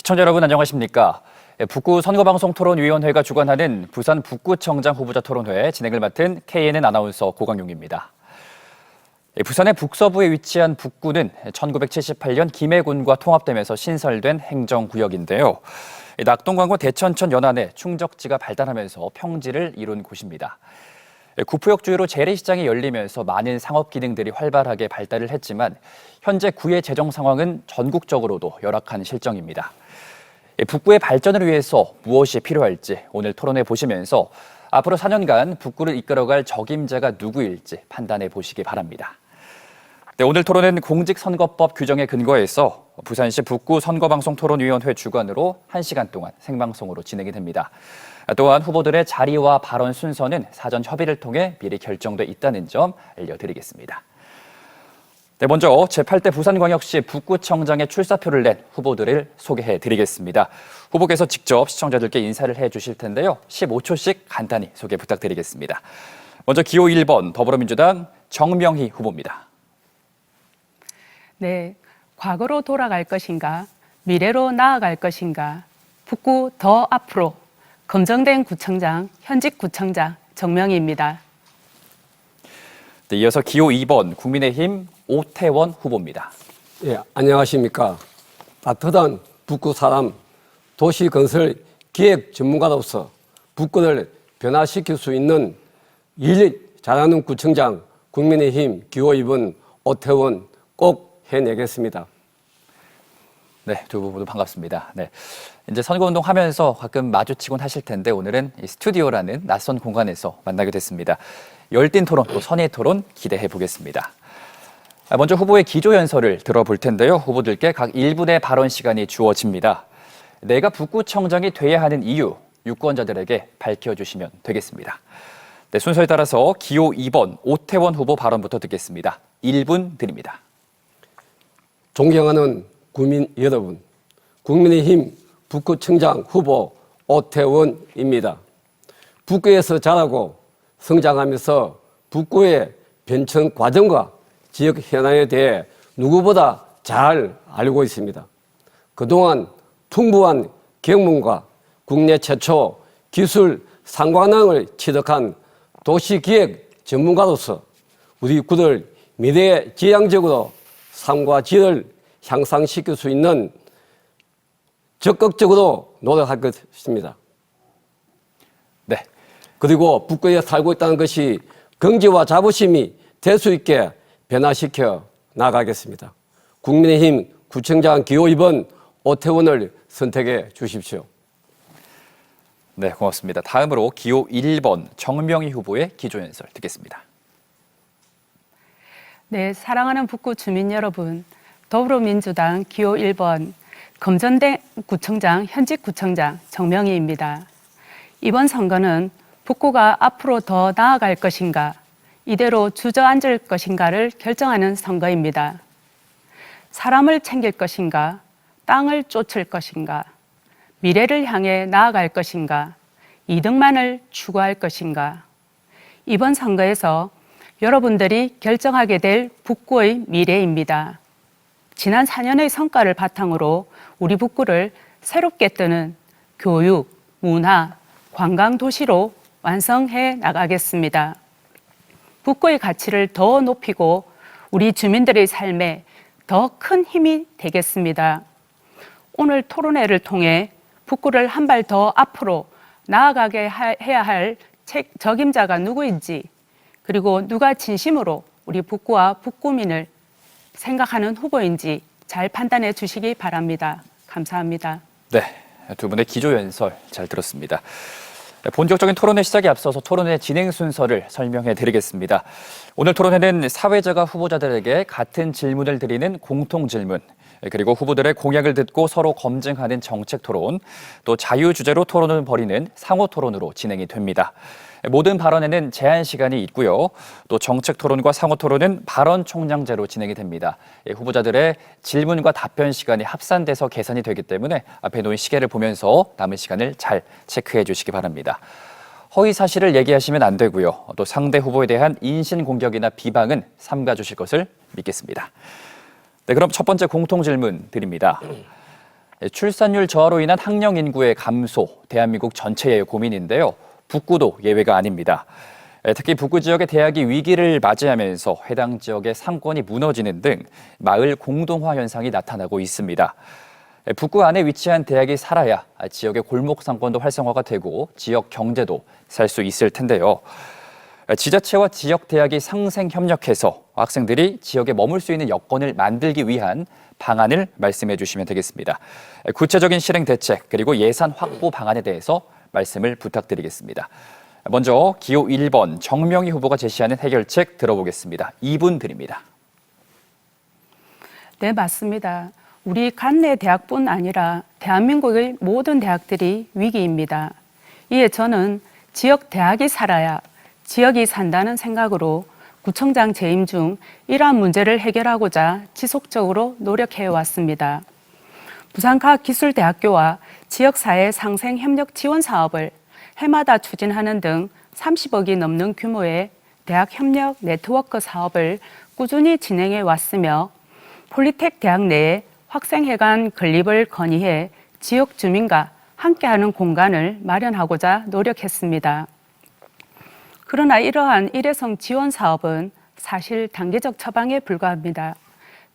시청자 여러분 안녕하십니까? 북구 선거방송토론위원회가 주관하는 부산 북구청장 후보자 토론회 진행을 맡은 KNN 아나운서 고광용입니다. 부산의 북서부에 위치한 북구는 1978년 김해군과 통합되면서 신설된 행정구역인데요. 낙동강과 대천천 연안에 충적지가 발달하면서 평지를 이룬 곳입니다. 구포역 주위로 재래시장이 열리면서 많은 상업 기능들이 활발하게 발달을 했지만 현재 구의 재정 상황은 전국적으로도 열악한 실정입니다. 북구의 발전을 위해서 무엇이 필요할지 오늘 토론해 보시면서 앞으로 4년간 북구를 이끌어갈 적임자가 누구일지 판단해 보시기 바랍니다. 네, 오늘 토론은 공직선거법 규정에 근거해서 부산시 북구 선거방송토론위원회 주관으로 1시간 동안 생방송으로 진행이 됩니다. 또한 후보들의 자리와 발언 순서는 사전 협의를 통해 미리 결정돼 있다는 점 알려드리겠습니다. 네, 먼저 제8대 부산광역시 북구청장에 출사표를 낸 후보들을 소개해드리겠습니다. 후보께서 직접 시청자들께 인사를 해주실 텐데요. 15초씩 간단히 소개 부탁드리겠습니다. 먼저 기호 1번 더불어민주당 정명희 후보입니다. 네, 과거로 돌아갈 것인가, 미래로 나아갈 것인가, 북구 더 앞으로 검증된 구청장, 현직 구청장 정명희입니다. 네, 이어서 기호 2번 국민의힘 오태원 후보입니다. 예, 안녕하십니까. 따뜻한 북구 사람, 도시건설 기획 전문가로서 북구를 변화시킬 수 있는 일 잘하는 구청장 국민의힘 기호 2번 오태원 꼭 해내겠습니다. 네, 두 분 모두 반갑습니다. 네, 이제 선거운동 하면서 가끔 마주치곤 하실 텐데 오늘은 이 스튜디오라는 낯선 공간에서 만나게 됐습니다. 열띤 토론, 또 선의 토론 기대해 보겠습니다. 먼저 후보의 기조연설을 들어볼 텐데요. 후보들께 각 1분의 발언 시간이 주어집니다. 내가 북구청장이 돼야 하는 이유, 유권자들에게 밝혀주시면 되겠습니다. 네, 순서에 따라서 기호 2번 오태원 후보 발언부터 듣겠습니다. 1분 드립니다. 존경하는 국민 여러분, 국민의힘 북구청장 후보 오태원입니다. 북구에서 자라고 성장하면서 북구의 변천 과정과 지역 현안에 대해 누구보다 잘 알고 있습니다. 그동안 풍부한 경문과 국내 최초 기술 상관왕을 취득한 도시기획 전문가로서 우리 구를 미래지향적으로 삶과 질을 향상시킬 수 있는 적극적으로 노력할 것입니다. 네. 그리고 북구에 살고 있다는 것이 긍지와 자부심이 될 수 있게 변화시켜 나가겠습니다. 국민의힘 구청장 기호 2번 오태원을 선택해 주십시오. 네, 고맙습니다. 다음으로 기호 1번 정명희 후보의 기조연설 듣겠습니다. 네, 사랑하는 북구 주민 여러분, 더불어민주당 기호 1번 검증된 구청장, 현직 구청장 정명희입니다. 이번 선거는 북구가 앞으로 더 나아갈 것인가, 이대로 주저앉을 것인가를 결정하는 선거입니다. 사람을 챙길 것인가, 땅을 쫓을 것인가, 미래를 향해 나아갈 것인가, 이득만을 추구할 것인가. 이번 선거에서 여러분들이 결정하게 될 북구의 미래입니다. 지난 4년의 성과를 바탕으로 우리 북구를 새롭게 뜨는 교육, 문화, 관광 도시로 완성해 나가겠습니다. 북구의 가치를 더 높이고 우리 주민들의 삶에 더 큰 힘이 되겠습니다. 오늘 토론회를 통해 북구를 한 발 더 앞으로 나아가게 해야 할 적임자가 누구인지, 그리고 누가 진심으로 우리 북구와 북구민을 생각하는 후보인지 잘 판단해 주시기 바랍니다. 감사합니다. 네, 두 분의 기조연설 잘 들었습니다. 본격적인 토론회 시작에 앞서서 토론회 진행 순서를 설명해 드리겠습니다. 오늘 토론회는 사회자가 후보자들에게 같은 질문을 드리는 공통 질문, 그리고 후보들의 공약을 듣고 서로 검증하는 정책 토론, 또 자유 주제로 토론을 벌이는 상호 토론으로 진행이 됩니다. 모든 발언에는 제한 시간이 있고요. 또 정책 토론과 상호 토론은 발언 총량제로 진행이 됩니다. 후보자들의 질문과 답변 시간이 합산돼서 계산이 되기 때문에 앞에 놓인 시계를 보면서 남은 시간을 잘 체크해 주시기 바랍니다. 허위 사실을 얘기하시면 안 되고요. 또 상대 후보에 대한 인신공격이나 비방은 삼가 주실 것을 믿겠습니다. 네, 그럼 첫 번째 공통 질문 드립니다. 출산율 저하로 인한 학령 인구의 감소, 대한민국 전체의 고민인데요. 북구도 예외가 아닙니다. 특히 북구 지역의 대학이 위기를 맞이하면서 해당 지역의 상권이 무너지는 등 마을 공동화 현상이 나타나고 있습니다. 북구 안에 위치한 대학이 살아야 지역의 골목 상권도 활성화가 되고 지역 경제도 살 수 있을 텐데요. 지자체와 지역 대학이 상생 협력해서 학생들이 지역에 머물 수 있는 여건을 만들기 위한 방안을 말씀해 주시면 되겠습니다. 구체적인 실행 대책 그리고 예산 확보 방안에 대해서 말씀을 부탁드리겠습니다. 먼저 기호 1번 정명희 후보가 제시하는 해결책 들어보겠습니다. 2분 드립니다. 네, 맞습니다. 우리 관내 대학뿐 아니라 대한민국의 모든 대학들이 위기입니다. 이에 저는 지역 대학이 살아야 지역이 산다는 생각으로 구청장 재임 중 이러한 문제를 해결하고자 지속적으로 노력해 왔습니다. 부산과학기술대학교와 지역사회 상생 협력 지원 사업을 해마다 추진하는 등 30억이 넘는 규모의 대학 협력 네트워크 사업을 꾸준히 진행해 왔으며 폴리텍 대학 내에 학생회관 건립을 건의해 지역 주민과 함께하는 공간을 마련하고자 노력했습니다. 그러나 이러한 일회성 지원 사업은 사실 단계적 처방에 불과합니다.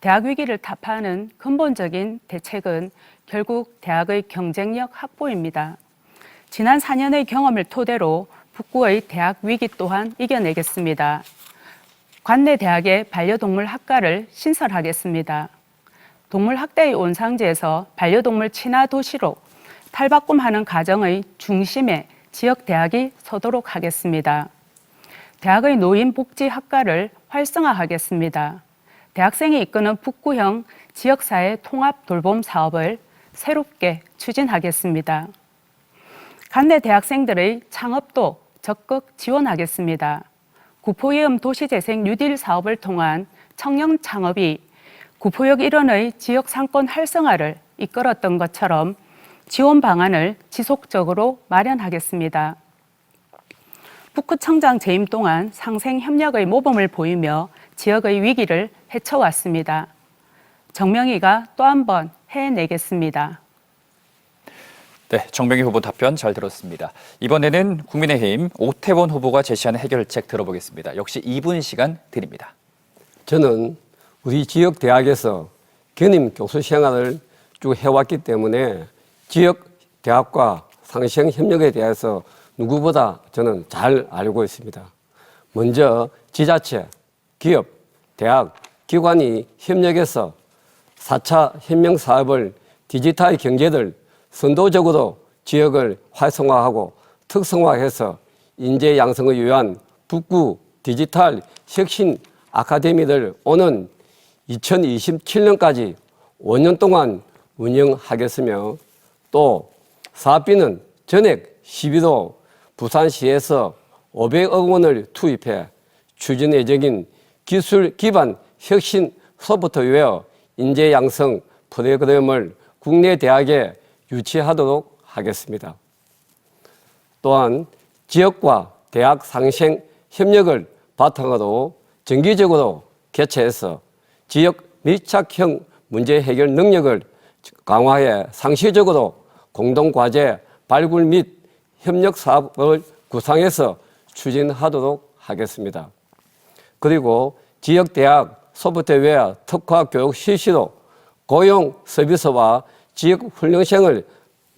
대학 위기를 타파하는 근본적인 대책은 결국 대학의 경쟁력 확보입니다. 지난 4년의 경험을 토대로 북구의 대학 위기 또한 이겨내겠습니다. 관내 대학의 반려동물 학과를 신설하겠습니다. 동물 학대의 온상지에서 반려동물 친화 도시로 탈바꿈하는 과정의 중심에 지역 대학이 서도록 하겠습니다. 대학의 노인복지학과를 활성화하겠습니다. 대학생이 이끄는 북구형 지역사회 통합 돌봄 사업을 새롭게 추진하겠습니다. 관내 대학생들의 창업도 적극 지원하겠습니다. 구포이음 도시재생 뉴딜 사업을 통한 청년 창업이 구포역 일원의 지역 상권 활성화를 이끌었던 것처럼 지원 방안을 지속적으로 마련하겠습니다. 북구청장 재임 동안 상생 협력의 모범을 보이며 지역의 위기를 헤쳐왔습니다. 정명희가 또 한 번 해내겠습니다. 네, 정명희 후보 답변 잘 들었습니다. 이번에는 국민의힘 오태원 후보가 제시하는 해결책 들어보겠습니다. 역시 2분 시간 드립니다. 저는 우리 지역 대학에서 견임 교수 생활을 쭉 해왔기 때문에 지역 대학과 상생 협력에 대해서 누구보다 저는 잘 알고 있습니다. 먼저 지자체, 기업, 대학, 기관이 협력해서 4차 혁명 사업을 디지털 경제를 선도적으로 지역을 활성화하고 특성화해서 인재 양성을 위한 북구 디지털 혁신 아카데미를 오는 2027년까지 5년 동안 운영하겠으며 또 사업비는 전액 12도 부산시에서 500억 원을 투입해 추진 예정인 기술 기반 혁신 소프트웨어 인재 양성 프로그램을 국내 대학에 유치하도록 하겠습니다. 또한 지역과 대학 상생 협력을 바탕으로 정기적으로 개최해서 지역 밀착형 문제 해결 능력을 강화해 상시적으로 공동과제 발굴 및 협력 사업을 구상해서 추진하도록 하겠습니다. 그리고 지역대학 소프트웨어 특화 교육 실시로 고용 서비스와 지역 훈련생을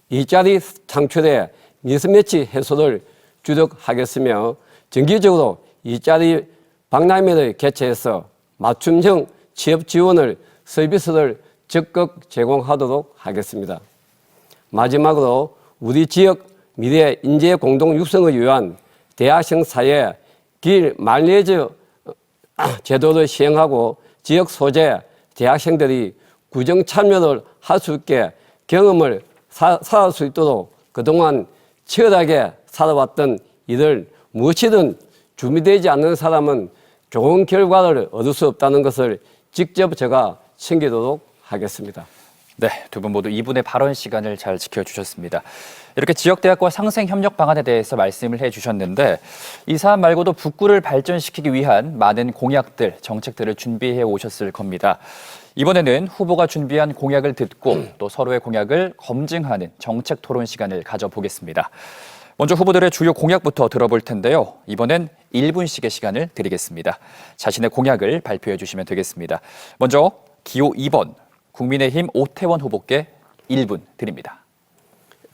일자리 창출에 미스매치 해소를 주력하겠으며 정기적으로 일자리 박람회를 개최해서 맞춤형 취업 지원을 서비스를 적극 제공하도록 하겠습니다. 마지막으로 우리 지역 미래 인재 공동 육성을 위한 대학생 사회 길 마일리지 제도를 시행하고 지역 소재 대학생들이 구정 참여를 할 수 있게 경험을 살아갈 수 있도록 그동안 치열하게 살아왔던 이들 무엇이든 준비되지 않는 사람은 좋은 결과를 얻을 수 없다는 것을 직접 제가 챙기도록 하겠습니다. 네, 두 분 모두 2분의 발언 시간을 잘 지켜주셨습니다. 이렇게 지역대학과 상생 협력 방안에 대해서 말씀을 해주셨는데 이 사안 말고도 북구를 발전시키기 위한 많은 공약들, 정책들을 준비해 오셨을 겁니다. 이번에는 후보가 준비한 공약을 듣고 또 서로의 공약을 검증하는 정책 토론 시간을 가져보겠습니다. 먼저 후보들의 주요 공약부터 들어볼 텐데요. 이번엔 1분씩의 시간을 드리겠습니다. 자신의 공약을 발표해 주시면 되겠습니다. 먼저 기호 2번 국민의힘 오태원 후보께 1분 드립니다.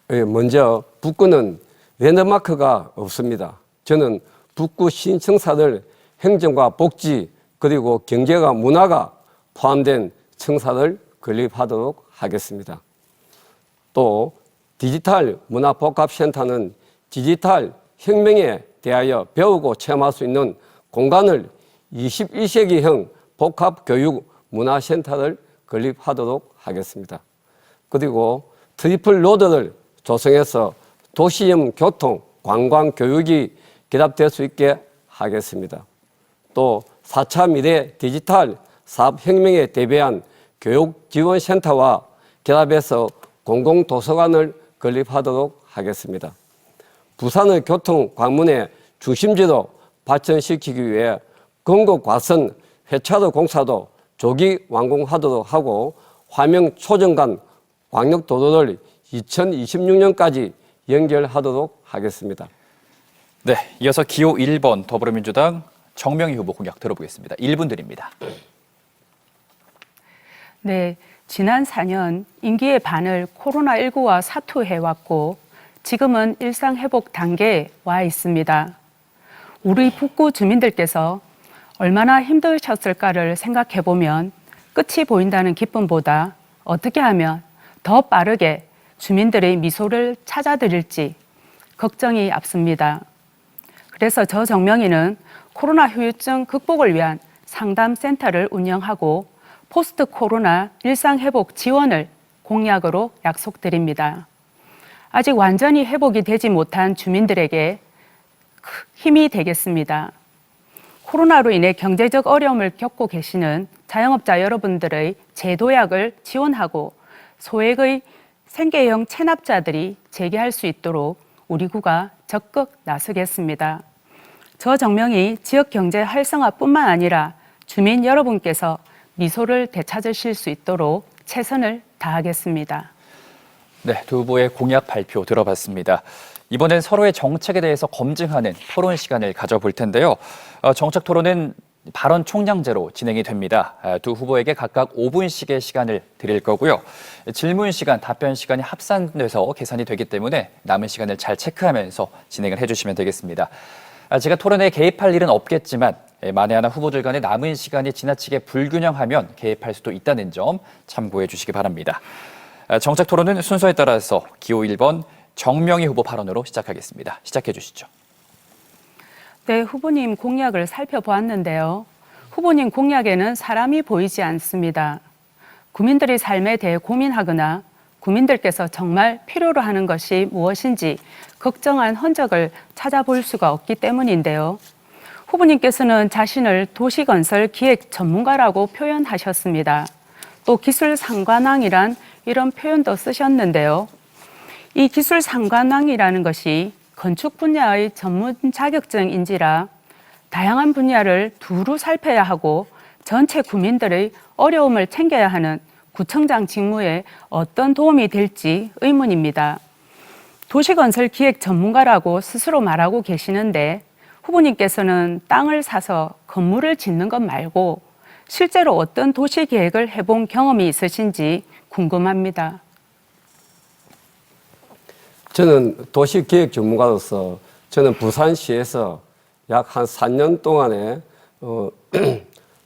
먼저 북구는 랜드마크가 없습니다. 저는 북구 신청사들 행정과 복지 그리고 경제가 문화가 포함된 청사를 건립하도록 하겠습니다. 또 디지털 문화복합센터는 디지털 혁명에 대하여 배우고 체험할 수 있는 공간을 21세기형 복합교육문화센터를 건립하도록 하겠습니다. 그리고 트리플 로드를 조성해서 도시형 교통, 관광, 교육이 결합될 수 있게 하겠습니다. 또 4차 미래 디지털 사업혁명에 대비한 교육지원센터와 결합해서 공공도서관을 건립하도록 하겠습니다. 부산의 교통 관문의 중심지로 발전시키기 위해 건국과선 회차도 공사도 조기 완공하도록 하고 화명 초정간 광역도로를 2026년까지 연결하도록 하겠습니다. 네, 이어서 기호 1번 더불어민주당 정명희 후보 공약 들어보겠습니다. 1분 드립니다. 네, 지난 4년 임기의 반을 코로나19와 사투해왔고 지금은 일상회복 단계에 와 있습니다. 우리 북구 주민들께서 얼마나 힘드셨을까를 생각해보면 끝이 보인다는 기쁨보다 어떻게 하면 더 빠르게 주민들의 미소를 찾아드릴지 걱정이 앞섭니다. 그래서 저 정명희는 코로나 후유증 극복을 위한 상담센터를 운영하고 포스트 코로나 일상회복 지원을 공약으로 약속드립니다. 아직 완전히 회복이 되지 못한 주민들에게 힘이 되겠습니다. 코로나로 인해 경제적 어려움을 겪고 계시는 자영업자 여러분들의 재도약을 지원하고 소액의 생계형 체납자들이 재개할 수 있도록 우리 구가 적극 나서겠습니다. 저 정명희 지역경제 활성화뿐만 아니라 주민 여러분께서 미소를 되찾으실 수 있도록 최선을 다하겠습니다. 네, 두 후보의 공약 발표 들어봤습니다. 이번엔 서로의 정책에 대해서 검증하는 토론 시간을 가져볼 텐데요. 정책 토론은 발언 총량제로 진행이 됩니다. 두 후보에게 각각 5분씩의 시간을 드릴 거고요. 질문 시간, 답변 시간이 합산돼서 계산이 되기 때문에 남은 시간을 잘 체크하면서 진행을 해주시면 되겠습니다. 제가 토론에 개입할 일은 없겠지만 만에 하나 후보들 간의 남은 시간이 지나치게 불균형하면 개입할 수도 있다는 점 참고해 주시기 바랍니다. 정책 토론은 순서에 따라서 기호 1번 정명희 후보 발언으로 시작하겠습니다. 시작해 주시죠. 네, 후보님 공약을 살펴보았는데요. 후보님 공약에는 사람이 보이지 않습니다. 국민들의 삶에 대해 고민하거나 국민들께서 정말 필요로 하는 것이 무엇인지 걱정한 흔적을 찾아볼 수가 없기 때문인데요. 후보님께서는 자신을 도시건설 기획 전문가라고 표현하셨습니다. 또 기술상관왕이란 이런 표현도 쓰셨는데요. 이 기술상관왕이라는 것이 건축 분야의 전문 자격증인지라 다양한 분야를 두루 살펴야 하고 전체 구민들의 어려움을 챙겨야 하는 구청장 직무에 어떤 도움이 될지 의문입니다. 도시건설 기획 전문가라고 스스로 말하고 계시는데 후보님께서는 땅을 사서 건물을 짓는 것 말고 실제로 어떤 도시 계획을 해본 경험이 있으신지 궁금합니다. 저는 도시계획 전문가로서 저는 부산시에서 약 한 4년 동안에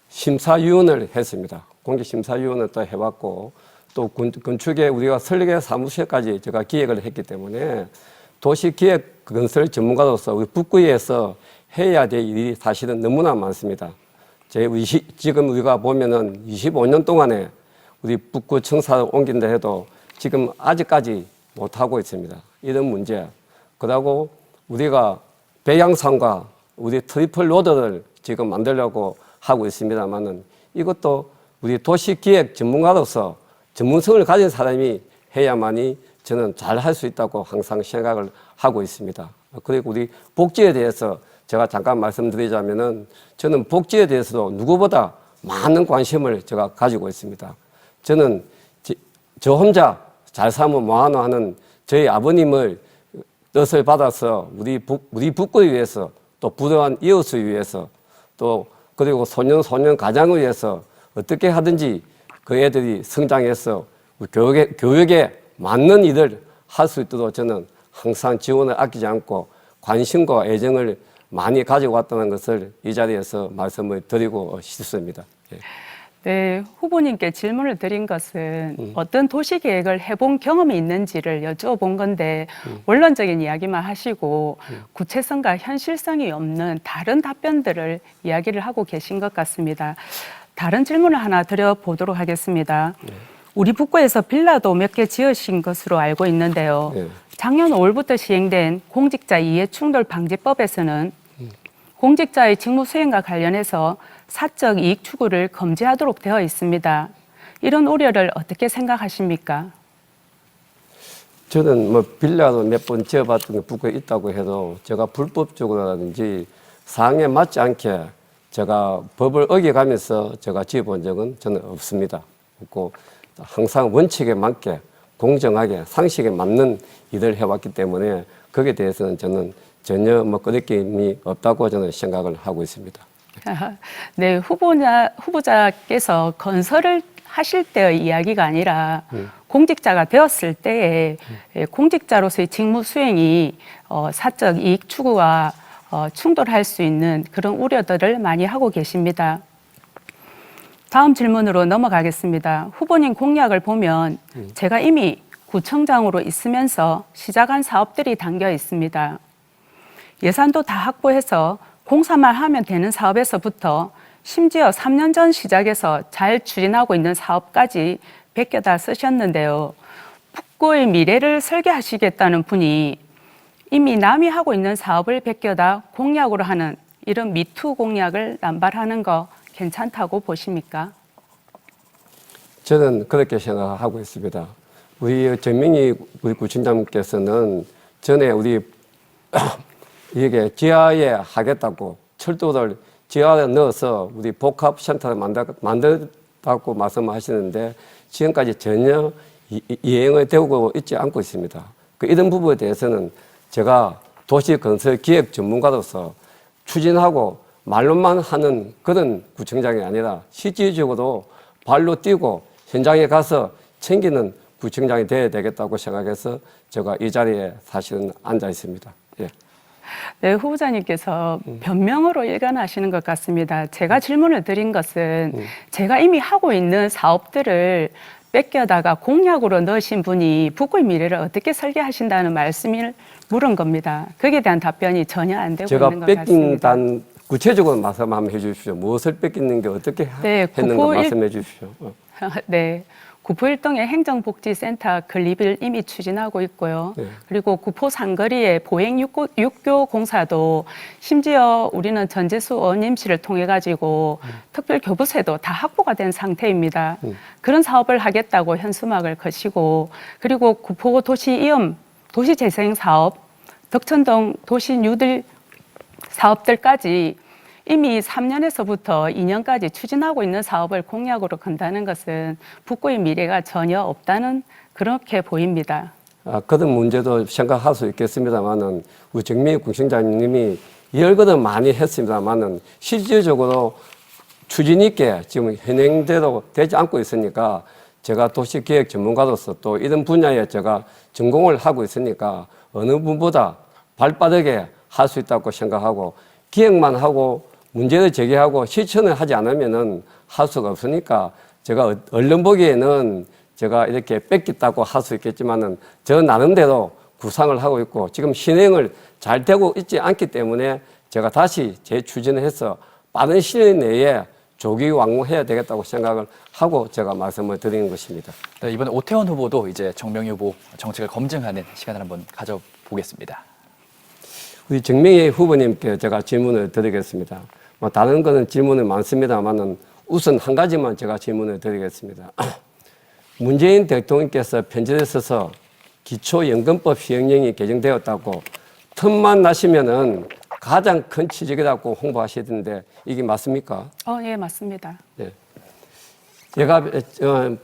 심사위원을 했습니다. 공개심사위원을 또 해봤고 또 건축에 우리가 설계 사무실까지 제가 기획을 했기 때문에 도시기획 건설 전문가로서 우리 북구에서 해야 될 일이 사실은 너무나 많습니다. 지금 우리가 보면은 25년 동안에 우리 북구 청사를 옮긴다 해도 지금 아직까지 못하고 있습니다. 이런 문제. 그러고 우리가 백양산과 우리 트리플 로드를 지금 만들려고 하고 있습니다만은 이것도 우리 도시기획 전문가로서 전문성을 가진 사람이 해야만이 저는 잘 할 수 있다고 항상 생각을 하고 있습니다. 그리고 우리 복지에 대해서 제가 잠깐 말씀드리자면은 저는 복지에 대해서도 누구보다 많은 관심을 제가 가지고 있습니다. 저는 저 혼자 잘 살면 뭐하노 하는 저희 아버님을 뜻을 받아서 우리 북구를 위해서 또 부도한 이웃을 위해서 또 그리고 소년 가장을 위해서 어떻게 하든지 그 애들이 성장해서 교육에 맞는 일을 할 수 있도록 저는 항상 지원을 아끼지 않고 관심과 애정을 많이 가지고 왔다는 것을 이 자리에서 말씀을 드리고 싶습니다. 예. 네, 후보님께 질문을 드린 것은 어떤 도시 계획을 해본 경험이 있는지를 여쭈어본 건데 원론적인 이야기만 하시고 구체성과 현실성이 없는 다른 답변들을 이야기를 하고 계신 것 같습니다. 다른 질문을 하나 드려보도록 하겠습니다. 우리 북구에서 빌라도 몇 개 지으신 것으로 알고 있는데요. 작년 5월부터 시행된 공직자 이해충돌 방지법에서는 공직자의 직무 수행과 관련해서 사적 이익 추구를 금지하도록 되어 있습니다. 이런 우려를 어떻게 생각하십니까? 저는 뭐 빌라도 몇 번 지어봤던 게 북구에 있다고 해도 제가 불법적으로라든지 사항에 맞지 않게 제가 법을 어겨가면서 제가 지어본 적은 저는 없습니다. 없고 항상 원칙에 맞게 공정하게 상식에 맞는 일을 해왔기 때문에 거기에 대해서는 저는 전혀 뭐 거리낌이 없다고 저는 생각을 하고 있습니다. 네, 후보자께서 건설을 하실 때의 이야기가 아니라 공직자가 되었을 때에 공직자로서의 직무 수행이 사적 이익 추구와 충돌할 수 있는 그런 우려들을 많이 하고 계십니다. 다음 질문으로 넘어가겠습니다. 후보님 공약을 보면 제가 이미 구청장으로 있으면서 시작한 사업들이 담겨 있습니다. 예산도 다 확보해서 공사만 하면 되는 사업에서부터 심지어 3년 전 시작해서 잘 추진하고 있는 사업까지 베껴 다 쓰셨는데요. 북구의 미래를 설계하시겠다는 분이 이미 남이 하고 있는 사업을 베껴 다 공약으로 하는 이런 미투 공약을 남발하는 거 괜찮다고 보십니까? 저는 그렇게 생각하고 있습니다. 우리 전명희 우리 구청장님께서는 전에 우리 이게 지하에 하겠다고 철도를 지하에 넣어서 우리 복합센터를 만들다고 말씀하시는데 지금까지 전혀 이행이 되고 있지 않고 있습니다. 이런 부분에 대해서는 제가 도시건설 기획 전문가로서 추진하고 말로만 하는 그런 구청장이 아니라 실질적으로 발로 뛰고 현장에 가서 챙기는 구청장이 되어야 되겠다고 생각해서 제가 이 자리에 사실은 앉아 있습니다. 예. 네, 후보자님께서 변명으로 일관하시는 것 같습니다. 제가 질문을 드린 것은 제가 이미 하고 있는 사업들을 뺏겨다가 공약으로 넣으신 분이 북구의 미래를 어떻게 설계하신다는 말씀을 물은 겁니다. 거기에 대한 답변이 전혀 안 되고 있는 것 같습니다. 뺏긴다는 구체적으로 말씀 한번 해 주십시오. 무엇을 뺏기는 게 어떻게 했는가 말씀해 주십시오. 네. 구포 일동의 행정복지센터 건립을 이미 추진하고 있고요. 네. 그리고 구포 상거리의 보행 육교 공사도 심지어 우리는 전재수 의원님실을 통해 가지고 특별 교부세도 다 확보가 된 상태입니다. 그런 사업을 하겠다고 현수막을 거시고 그리고 구포 도시이음 도시재생 사업, 덕천동 도시 뉴딜 사업들까지 이미 3년에서부터 2년까지 추진하고 있는 사업을 공약으로 건다는 것은 북구의 미래가 전혀 없다는 그렇게 보입니다. 그런 문제도 생각할 수 있겠습니다만은 우리 정민희 구청장님이 열거는 많이 했습니다만은 실질적으로 추진 있게 지금 현행대로 되지 않고 있으니까 제가 도시기획 전문가로서 또 이런 분야에 제가 전공을 하고 있으니까 어느 분보다 발빠르게 할 수 있다고 생각하고 기획만 하고 문제를 제기하고 실천을 하지 않으면은 할 수가 없으니까 제가 얼른 보기에는 제가 이렇게 뺏겼다고 할 수 있겠지만은 저 나름대로 구상을 하고 있고 지금 실행을 잘 되고 있지 않기 때문에 제가 다시 재추진을 해서 빠른 시일 내에 조기 완공해야 되겠다고 생각을 하고 제가 말씀을 드리는 것입니다. 네, 이번에 오태원 후보도 이제 정명희 후보 정책을 검증하는 시간을 한번 가져보겠습니다. 우리 정명희 후보님께 제가 질문을 드리겠습니다. 뭐 다른 거는 질문이 많습니다만은 우선 한 가지만 제가 질문을 드리겠습니다. 문재인 대통령께서 편지를 써서 기초연금법 시행령이 개정되었다고 틈만 나시면은 가장 큰 취직이라고 홍보하시던데 이게 맞습니까? 예, 맞습니다. 네. 제가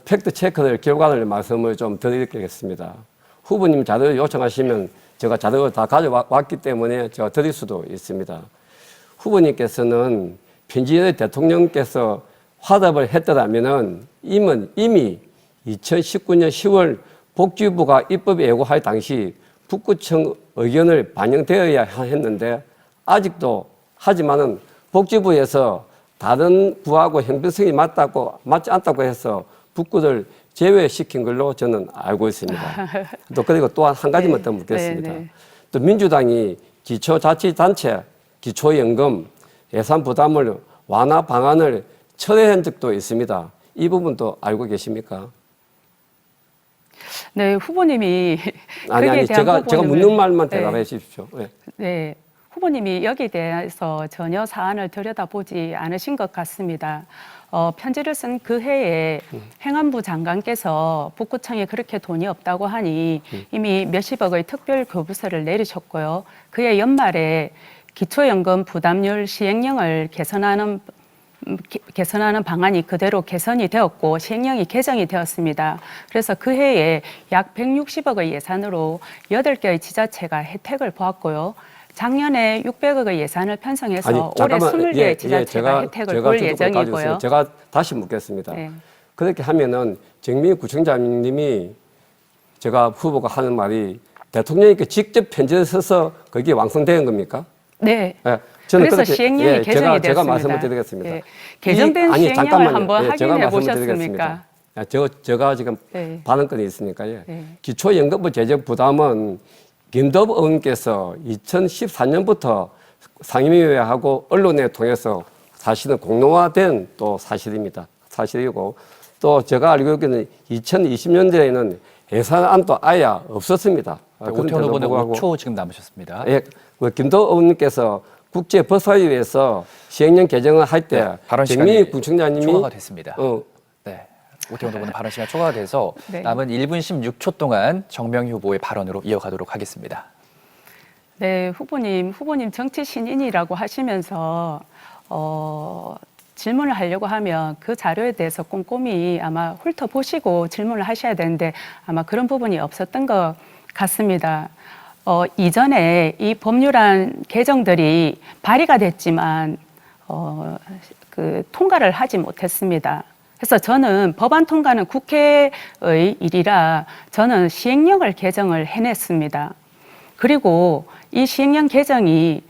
팩트 체크를 결과를 말씀을 좀 드리겠습니다. 후보님 자료를 요청하시면 제가 자료를 다 가져왔기 때문에 제가 드릴 수도 있습니다. 후보님께서는 편지에 대통령께서 화답을 했더라면은 이미 2019년 10월 복지부가 입법 예고할 당시 북구청 의견을 반영되어야 했는데 아직도 하지만은 복지부에서 다른 부하고 형평성이 맞지 않다고 해서 북구를 제외시킨 걸로 저는 알고 있습니다. 또 그리고 또 한 가지만 더 묻겠습니다. 또 민주당이 기초자치단체 기초연금 예산 부담을 완화 방안을 철회한 적도 있습니다. 이 부분도 알고 계십니까? 네, 후보님이 아니 제가 묻는 말만 대답해 주십시오. 네. 네, 후보님이 여기에 대해서 전혀 사안을 들여다보지 않으신 것 같습니다. 편지를 쓴 그 해에 행안부 장관께서 북구청에 그렇게 돈이 없다고 하니 이미 몇십억의 특별 교부세를 내리셨고요. 그해 연말에 기초연금 부담률 시행령을 개선하는 방안이 그대로 개선이 되었고 시행령이 개정이 되었습니다. 그래서 그 해에 약 160억의 예산으로 8개의 지자체가 혜택을 보았고요. 작년에 600억의 예산을 편성해서 올해 20개의 지자체가 혜택을 볼 예정이고요. 제가 다시 묻겠습니다. 네. 그렇게 하면은 정민희 구청장님이 제가 후보가 하는 말이 대통령님께 직접 편지를 써서 그게 완성된 겁니까? 네. 네. 저는 그래서 그렇게, 시행령이 개정이 제가 되었습니다. 말씀을 드리겠습니다. 네. 개정된 시행령을 한번 확인해 보셨습니까? 제가 지금 네. 발언권이 있으니까요. 네. 기초연금부 재정 부담은 김덕 의원께서 2014년부터 상임위원회하고 언론에 통해서 사실은 공론화된 또 사실이고 또 제가 알고 있기는 2020년도에는 예산안도 아예 없었습니다. 오태훈 후보는 5초 지금 남으셨습니다. 예, 김덕 의원께서 국제법사위에서 시행령 개정을 할 때 발언 정민희 시간이 부총장님이 초과가 됐습니다. 네, 오태훈 후보는 발언 시간 초과가 돼서 네. 남은 1분 16초 동안 정명희 후보의 발언으로 이어가도록 하겠습니다. 네, 후보님 정치 신인이라고 하시면서 질문을 하려고 하면 그 자료에 대해서 꼼꼼히 아마 훑어보시고 질문을 하셔야 되는데 아마 그런 부분이 없었던 것 같습니다. 이전에 이 법률안 개정들이 발의가 됐지만 통과를 하지 못했습니다. 그래서 저는 법안 통과는 국회의 일이라 저는 시행령을 개정을 해냈습니다. 그리고 이 시행령 개정이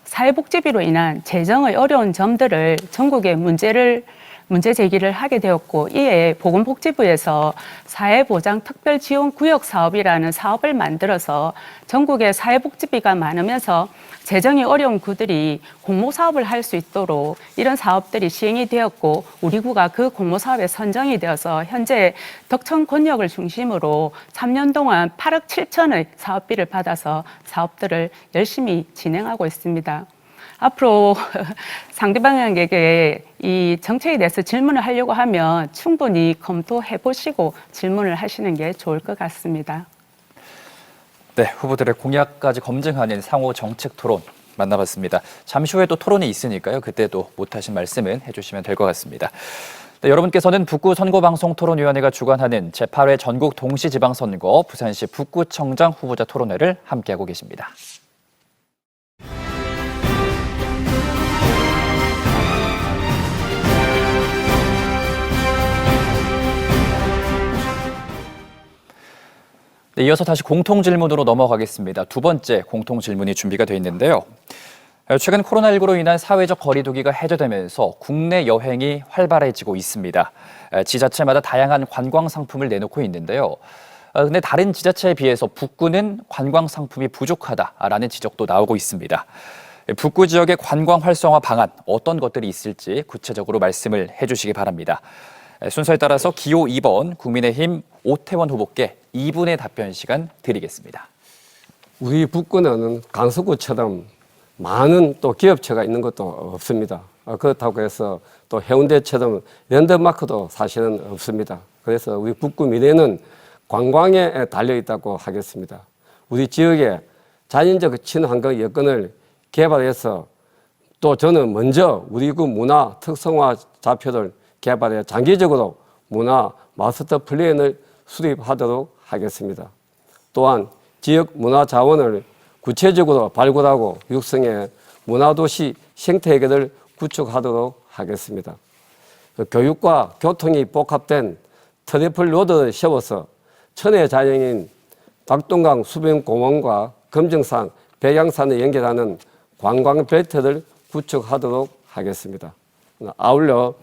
사회복지비로 인한 재정의 어려운 점들을 전국에 문제 제기를 하게 되었고 이에 보건복지부에서 사회보장특별지원구역 사업이라는 사업을 만들어서 전국에 사회복지비가 많으면서 재정이 어려운 구들이 공모사업을 할 수 있도록 이런 사업들이 시행이 되었고 우리 구가 그 공모사업에 선정이 되어서 현재 덕천 권역을 중심으로 3년 동안 8억 7천의 사업비를 받아서 사업들을 열심히 진행하고 있습니다. 앞으로 상대방에게 이 정책에 대해서 질문을 하려고 하면 충분히 검토해 보시고 질문을 하시는 게 좋을 것 같습니다. 네, 후보들의 공약까지 검증하는 상호 정책 토론 만나봤습니다. 잠시 후에 또 토론이 있으니까요. 그때도 못하신 말씀은 해주시면 될 것 같습니다. 네, 여러분께서는 북구 선거방송토론위원회가 주관하는 제8회 전국 동시지방선거 부산시 북구청장 후보자 토론회를 함께하고 계십니다. 네, 이어서 다시 공통질문으로 넘어가겠습니다. 두 번째 공통질문이 준비가 되어 있는데요. 최근 코로나19로 인한 사회적 거리두기가 해제되면서 국내 여행이 활발해지고 있습니다. 지자체마다 다양한 관광 상품을 내놓고 있는데요. 근데 다른 지자체에 비해서 북구는 관광 상품이 부족하다라는 지적도 나오고 있습니다. 북구 지역의 관광 활성화 방안 어떤 것들이 있을지 구체적으로 말씀을 해주시기 바랍니다. 순서에 따라서 기호 2번 국민의힘 오태원 후보께 2분의 답변 시간 드리겠습니다. 우리 북구는 강서구처럼 많은 또 기업체가 있는 것도 없습니다. 그렇다고 해서 또 해운대처럼 랜드마크도 사실은 없습니다. 그래서 우리 북구 미래는 관광에 달려 있다고 하겠습니다. 우리 지역의 자연적 친환경 여건을 개발해서 또 저는 먼저 우리 구 문화 특성화 좌표를 개발해 장기적으로 문화 마스터 플랜을 수립하도록 하겠습니다. 또한 지역 문화 자원을 구체적으로 발굴하고 육성해 문화도시 생태계를 구축하도록 하겠습니다. 교육과 교통이 복합된 트리플 로드를 세워서 천혜 자연인 낙동강 수변공원과 금정산, 백양산을 연결하는 관광벨트를 구축하도록 하겠습니다. 아울러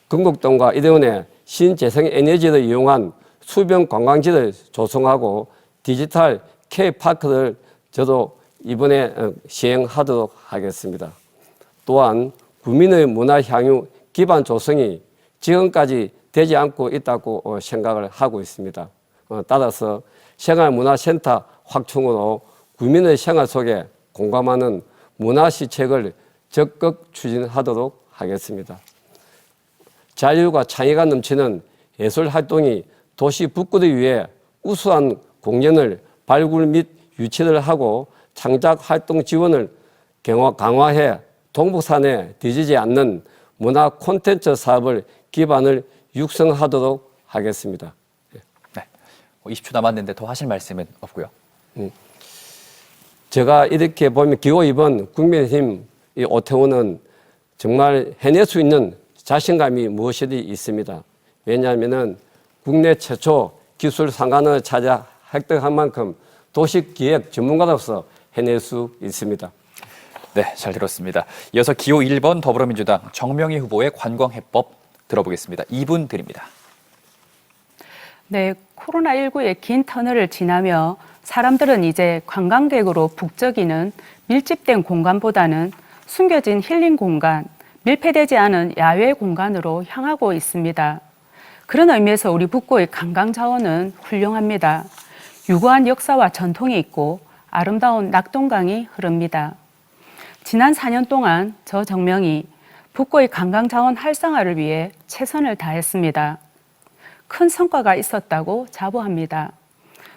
건국동과 이대원의 신재생에너지를 이용한 수변 관광지를 조성하고 디지털 K파크를 저도 이번에 시행하도록 하겠습니다. 또한 구민의 문화 향유 기반 조성이 지금까지 되지 않고 있다고 생각을 하고 있습니다. 따라서 생활문화센터 확충으로 구민의 생활 속에 공감하는 문화시책을 적극 추진하도록 하겠습니다. 자유가 창의가 넘치는 예술활동이 도시 북구를 위해 우수한 공연을 발굴 및 유치를 하고 창작활동 지원을 강화해 동북산에 뒤지지 않는 문화 콘텐츠 사업을 기반을 육성하도록 하겠습니다. 네. 20초 남았는데 더 하실 말씀은 없고요. 제가 이렇게 보면 기호 2번 국민의힘 이 오태훈은 정말 해낼 수 있는 자신감이 무엇이든 있습니다. 왜냐하면 국내 최초 기술 상관을 찾아 획득한 만큼 도시기획 전문가로서 해낼 수 있습니다. 네, 잘 들었습니다. 이어서 기호 1번 더불어민주당 정명희 후보의 관광해법 들어보겠습니다. 2분 드립니다. 네, 코로나19의 긴 터널을 지나며 사람들은 이제 관광객으로 북적이는 밀집된 공간보다는 숨겨진 힐링 공간, 밀폐되지 않은 야외 공간으로 향하고 있습니다. 그런 의미에서 우리 북구의 관광 자원은 훌륭합니다. 유구한 역사와 전통이 있고 아름다운 낙동강이 흐릅니다. 지난 4년 동안 저 정명이 북구의 관광 자원 활성화를 위해 최선을 다했습니다. 큰 성과가 있었다고 자부합니다.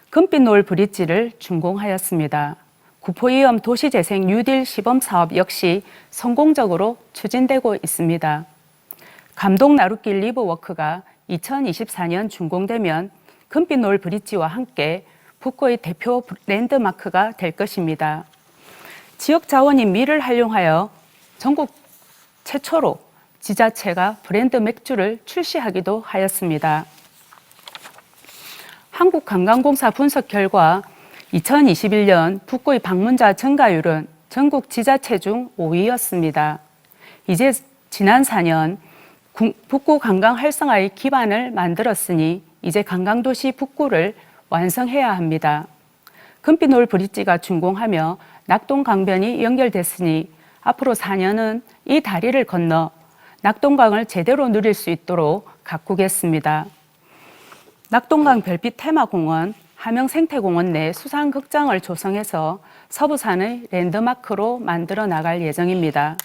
금빛노을 브릿지를 준공하였습니다. 구포이엄 도시재생 뉴딜 시범사업 역시 성공적으로 추진되고 있습니다. 감동 나룻길 리버워크가 2024년 준공되면 금빛노을 브릿지와 함께 북구의 대표 랜드마크가 될 것입니다. 지역 자원인 밀을 활용하여 전국 최초로 지자체가 브랜드 맥주를 출시하기도 하였습니다. 한국관광공사 분석 결과 2021년 북구의 방문자 증가율은 전국 지자체 중 5위였습니다. 이제 지난 4년 북구 관광 활성화의 기반을 만들었으니 이제 관광도시 북구를 완성해야 합니다. 금빛노을 브릿지가 준공하며 낙동강변이 연결됐으니 앞으로 4년은 이 다리를 건너 낙동강을 제대로 누릴 수 있도록 가꾸겠습니다. 낙동강 별빛 테마공원, 함영생태공원 내 수상극장을 조성해서 서부산의 랜드마크로 만들어 나갈 예정입니다.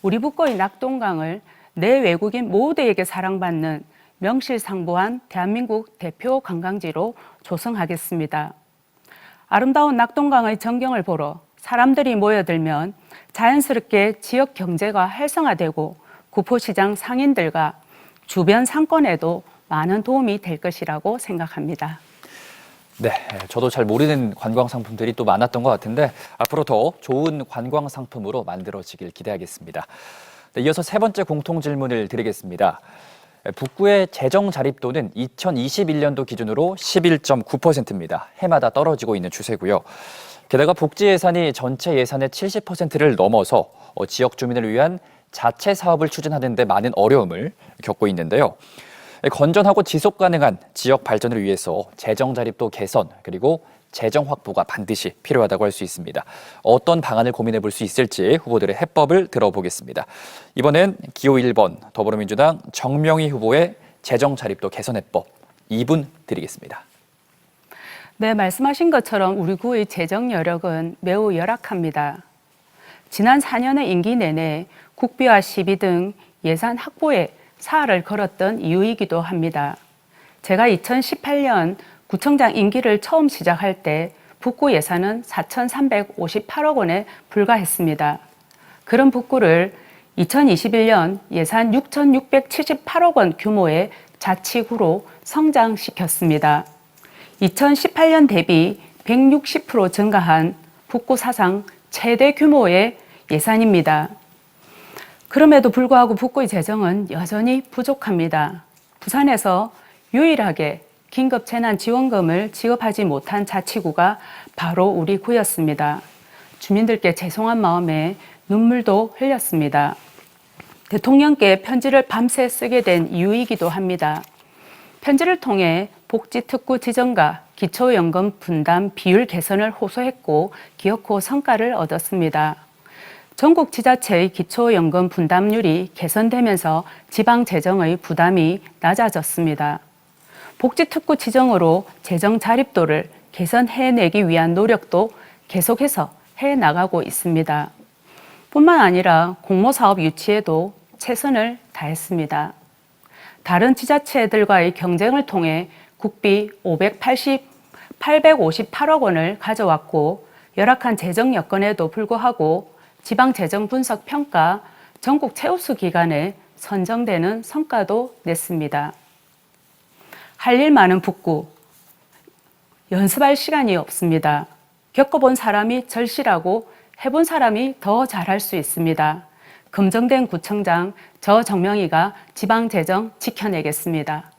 우리 북구의 낙동강을 내 외국인 모두에게 사랑받는 명실상부한 대한민국 대표 관광지로 조성하겠습니다. 아름다운 낙동강의 전경을 보러 사람들이 모여들면 자연스럽게 지역 경제가 활성화되고 구포시장 상인들과 주변 상권에도 많은 도움이 될 것이라고 생각합니다. 네, 저도 잘 모르는 관광 상품들이 또 많았던 것 같은데 앞으로 더 좋은 관광 상품으로 만들어지길 기대하겠습니다. 네, 이어서 세 번째 공통 질문을 드리겠습니다. 북구의 재정 자립도는 2021년도 기준으로 11.9%입니다. 해마다 떨어지고 있는 추세고요. 게다가 복지 예산이 전체 예산의 70%를 넘어서 지역 주민을 위한 자체 사업을 추진하는 데 많은 어려움을 겪고 있는데요. 건전하고 지속 가능한 지역 발전을 위해서 재정 자립도 개선 그리고 재정 확보가 반드시 필요하다고 할 수 있습니다. 어떤 방안을 고민해 볼 수 있을지 후보들의 해법을 들어보겠습니다. 이번엔 기호 1번 더불어민주당 정명희 후보의 재정 자립도 개선 해법 2분 드리겠습니다. 네, 말씀하신 것처럼 우리 구의 재정 여력은 매우 열악합니다. 지난 4년의 임기 내내 국비와 시비 등 예산 확보에 사활을 걸었던 이유이기도 합니다. 제가 2018년 구청장 임기를 처음 시작할 때 북구 예산은 4,358억 원에 불과했습니다. 그런 북구를 2021년 예산 6,678억 원 규모의 자치구로 성장시켰습니다. 2018년 대비 160% 증가한 북구 사상 최대 규모의 예산입니다. 그럼에도 불구하고 북구의 재정은 여전히 부족합니다. 부산에서 유일하게 긴급재난지원금을 지급하지 못한 자치구가 바로 우리 구였습니다. 주민들께 죄송한 마음에 눈물도 흘렸습니다. 대통령께 편지를 밤새 쓰게 된 이유이기도 합니다. 편지를 통해 복지특구 지정과 기초연금 분담 비율 개선을 호소했고 기어코 성과를 얻었습니다. 전국 지자체의 기초연금 분담률이 개선되면서 지방 재정의 부담이 낮아졌습니다. 복지특구 지정으로 재정 자립도를 개선해내기 위한 노력도 계속해서 해나가고 있습니다. 뿐만 아니라 공모사업 유치에도 최선을 다했습니다. 다른 지자체들과의 경쟁을 통해 국비 858억 원을 가져왔고 열악한 재정 여건에도 불구하고 지방재정분석평가 전국 최우수 기관에 선정되는 성과도 냈습니다. 할 일 많은 북구, 연습할 시간이 없습니다. 겪어본 사람이 절실하고 해본 사람이 더 잘할 수 있습니다. 검증된 구청장 정명희가 지방재정 지켜내겠습니다.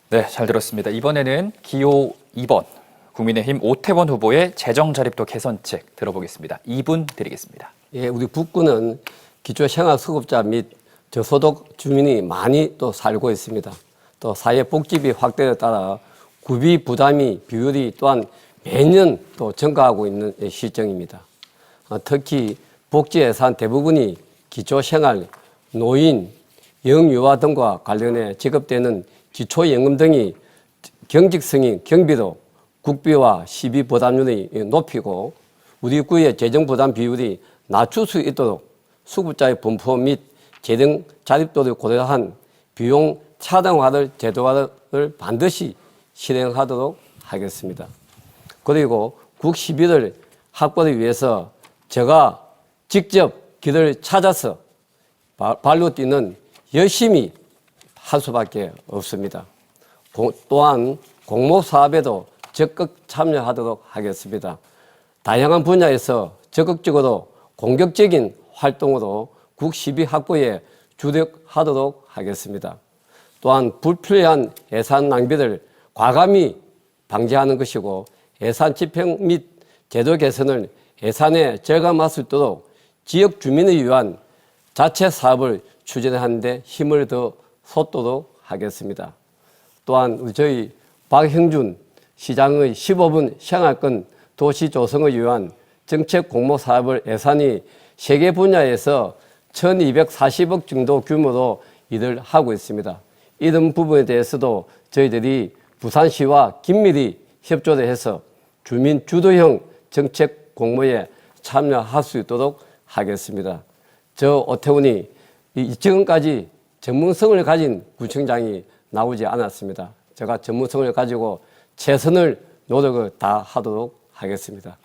네, 잘 들었습니다. 이번에는 기호 2번 국민의힘 오태원 후보의 재정자립도 개선책 들어보겠습니다. 2분 드리겠습니다. 예, 우리 북구는 기초생활수급자 및 저소득 주민이 많이 또 살고 있습니다. 또 사회복지비 확대에 따라 구비 부담이 비율이 또한 매년 또 증가하고 있는 실정입니다. 특히 복지 예산 대부분이 기초생활, 노인, 영유아 등과 관련해 지급되는 기초연금 등이 경직성인 경비도 국비와 시비 부담률이 높이고 우리 구의 재정부담 비율이 낮출 수 있도록 수급자의 분포 및 재정 자립도를 고려한 비용 차등화를 제도화를 반드시 실행하도록 하겠습니다. 그리고 국 시비를 확보를 위해서 제가 직접 길을 찾아서 발로 뛰는 열심히 할 수밖에 없습니다. 또한 공모사업에도 적극 참여하도록 하겠습니다. 다양한 분야에서 적극적으로 공격적인 활동으로 국 시비 확보에 주력하도록 하겠습니다. 또한 불필요한 예산 낭비를 과감히 방지하는 것이고 예산 집행 및 제도 개선을 예산에 절감할 수 있도록 지역 주민을 위한 자체 사업을 추진하는 데 힘을 더 쏟도록 하겠습니다. 또한 저희 박형준 시장의 15분 생활권 도시 조성을 위한 정책 공모 사업을 예산이 3개 분야에서 1240억 정도 규모로 일을 하고 있습니다. 이런 부분에 대해서도 저희들이 부산시와 긴밀히 협조를 해서 주민 주도형 정책 공모에 참여할 수 있도록 하겠습니다. 저 오태훈이 지금까지 전문성을 가진 구청장이 나오지 않았습니다. 제가 전문성을 가지고 최선을 노력을 다하도록 하겠습니다.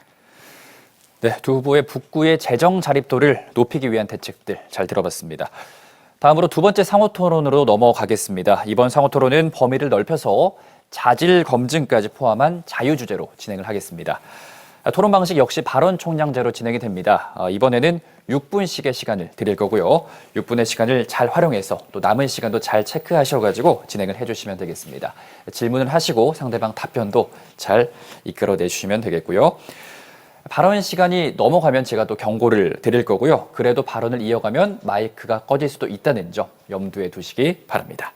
네, 두 후보의 북구의 재정 자립도를 높이기 위한 대책들 잘 들어봤습니다. 다음으로 두 번째 상호 토론으로 넘어가겠습니다. 이번 상호 토론은 범위를 넓혀서 자질 검증까지 포함한 자유 주제로 진행을 하겠습니다. 토론 방식 역시 발언 총량제로 진행이 됩니다. 이번에는 6분씩의 시간을 드릴 거고요. 6분의 시간을 잘 활용해서 또 남은 시간도 잘 체크하셔가지고 진행을 해주시면 되겠습니다. 질문을 하시고 상대방 답변도 잘 이끌어내 주시면 되겠고요. 발언 시간이 넘어가면 제가 또 경고를 드릴 거고요. 그래도 발언을 이어가면 마이크가 꺼질 수도 있다는 점 염두에 두시기 바랍니다.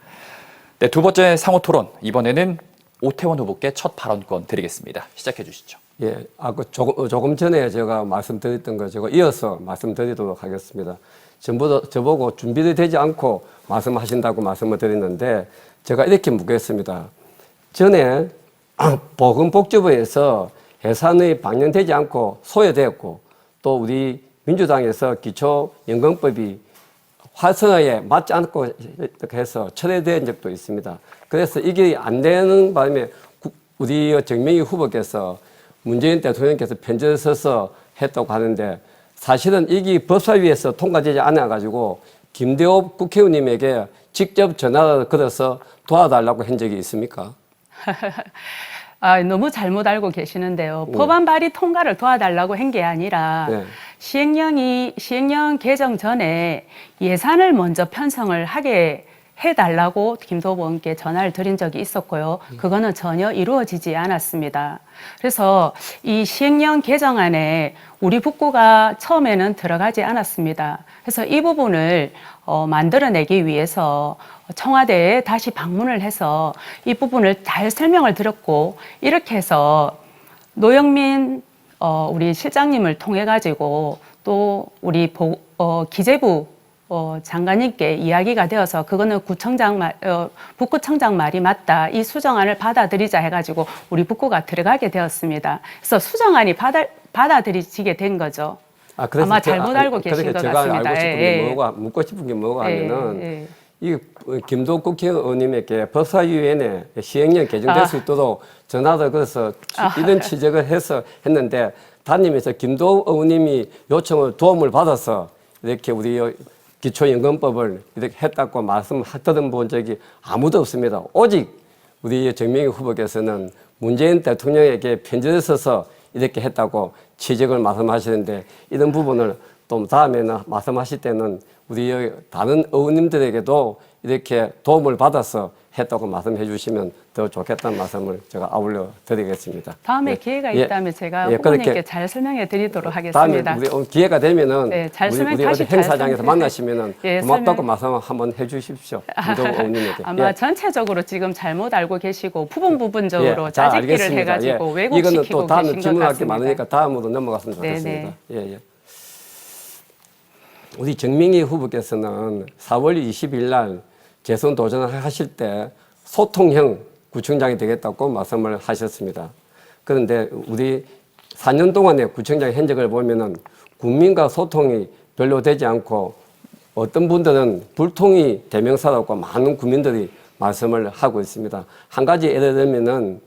네, 두 번째 상호 토론, 이번에는 오태원 후보께 첫 발언권 드리겠습니다. 시작해 주시죠. 예, 조금 전에 제가 말씀드렸던 거 제가 이어서 말씀드리도록 하겠습니다. 저보고 준비를 되지 않고 말씀하신다고 말씀을 드렸는데 제가 이렇게 묻겠습니다. 전에 보건복지부에서 예산이 반영되지 않고 소외되었고 또 우리 민주당에서 기초연금법이 활성화에 맞지 않고 해서 철회된 적도 있습니다. 그래서 이게 안 되는 바람에 우리 정명희 후보께서 문재인 대통령께서 편지를 써서 했다고 하는데 사실은 이게 법사위에서 통과되지 않아가지고 김대호 국회의원님에게 직접 전화를 걸어서 도와달라고 한 적이 있습니까? 너무 잘못 알고 계시는데요. 법안 발의 통과를 도와달라고 한 게 아니라 네. 시행령 개정 전에 예산을 먼저 편성을 하게 해달라고 김도호 의원께 전화를 드린 적이 있었고요. 그거는 전혀 이루어지지 않았습니다. 그래서 이 시행령 개정안에 우리 북구가 처음에는 들어가지 않았습니다. 그래서 이 부분을 만들어내기 위해서 청와대에 다시 방문을 해서 이 부분을 잘 설명을 드렸고, 이렇게 해서 노영민 우리 실장님을 통해 가지고 또 우리 기재부 장관님께 이야기가 되어서 그거는 북구청장 말이 맞다. 이 수정안을 받아들이자 해가지고 우리 북구가 들어가게 되었습니다. 그래서 수정안이 받아들이지게 된 거죠. 그래서 아마 잘못 알고 계신 것 제가 같습니다. 알고 싶은 게 뭐가, 묻고 싶은 게 뭐가 하면은 이 김도호 국회의원님에게 법사위원회 시행령 개정될 수 있도록 전화를 걸어서 이런 지적을 해서 했는데, 담임에서 김도호 의원님이 요청을 도움을 받아서 이렇게 우리 기초연금법을 이렇게 했다고 말씀 들은 적이 아무도 없습니다. 오직 우리 정명희 후보께서는 문재인 대통령에게 편지를 써서 이렇게 했다고 지적을 말씀하시는데, 이런 부분을 또 다음에는 말씀하실 때는 우리 다른 의원님들에게도 이렇게 도움을 받아서 했다고 말씀해 주시면 더 좋겠다는 말씀을 제가 아울러 드리겠습니다. 다음에 기회가 있다면 제가 후보님께 잘 설명해 드리도록 하겠습니다. 다음에 우리 기회가 되면은 우리 어디 행사장에서 만나시면은 고맙다고 말씀 한번 해주십시오. 김도호 의원님에게. 아마 전체적으로 지금 잘못 알고 계시고 부분적으로 짜집기를 해가지고 왜곡시키고 이거는 또 다음 계신 것 질문할 게 같습니다. 많으니까 다음으로 넘어갔으면 좋겠습니다. 우리 정명희 후보께서는 4월 20일 날 재선 도전을 하실 때 소통형 구청장이 되겠다고 말씀을 하셨습니다. 그런데 우리 4년 동안의 구청장 현직을 보면은 국민과 소통이 별로 되지 않고, 어떤 분들은 불통이 대명사라고 많은 국민들이 말씀을 하고 있습니다. 한 가지 예를 들면은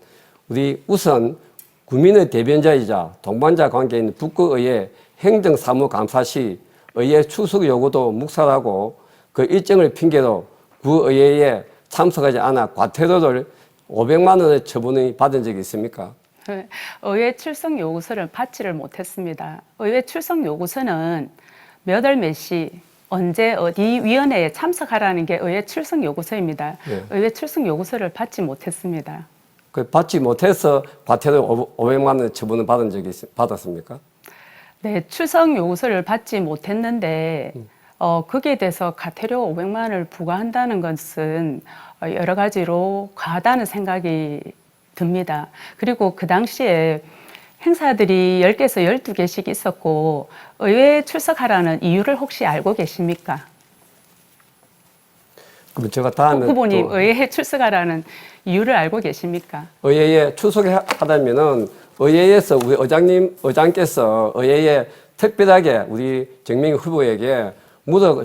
우리 우선 국민의 대변자이자 동반자 관계인 북구의회 행정사무감사 시 의회 출석 요구도 묵살하고 그 일정을 핑계로 구의회에 참석하지 않아 과태료를 500만 원의 처분을 받은 적이 있습니까? 의회 출석 요구서를 받지를 못했습니다. 의회 출석 요구서는 몇 월 몇 시 언제 어디 위원회에 참석하라는 게 의회 출석 요구서입니다. 의회 출석 요구서를 받지 못했습니다. 받지 못해서 과태료 500만 원의 처분을 받은 적이 받았습니까? 네, 출석 요구서를 받지 못했는데 거기에 대해서 과태료 500만 원을 부과한다는 것은 여러 가지로 과하다는 생각이 듭니다. 그리고 그 당시에 행사들이 10개에서 12개씩 있었고 의회에 출석하라는 이유를 혹시 알고 계십니까? 그럼 제가 다음에 후보님 의회에 출석하라는 이유를 알고 계십니까? 의회에 출석하다면은 의회에서 우리 의장께서 의회에 특별하게 우리 정명희 후보에게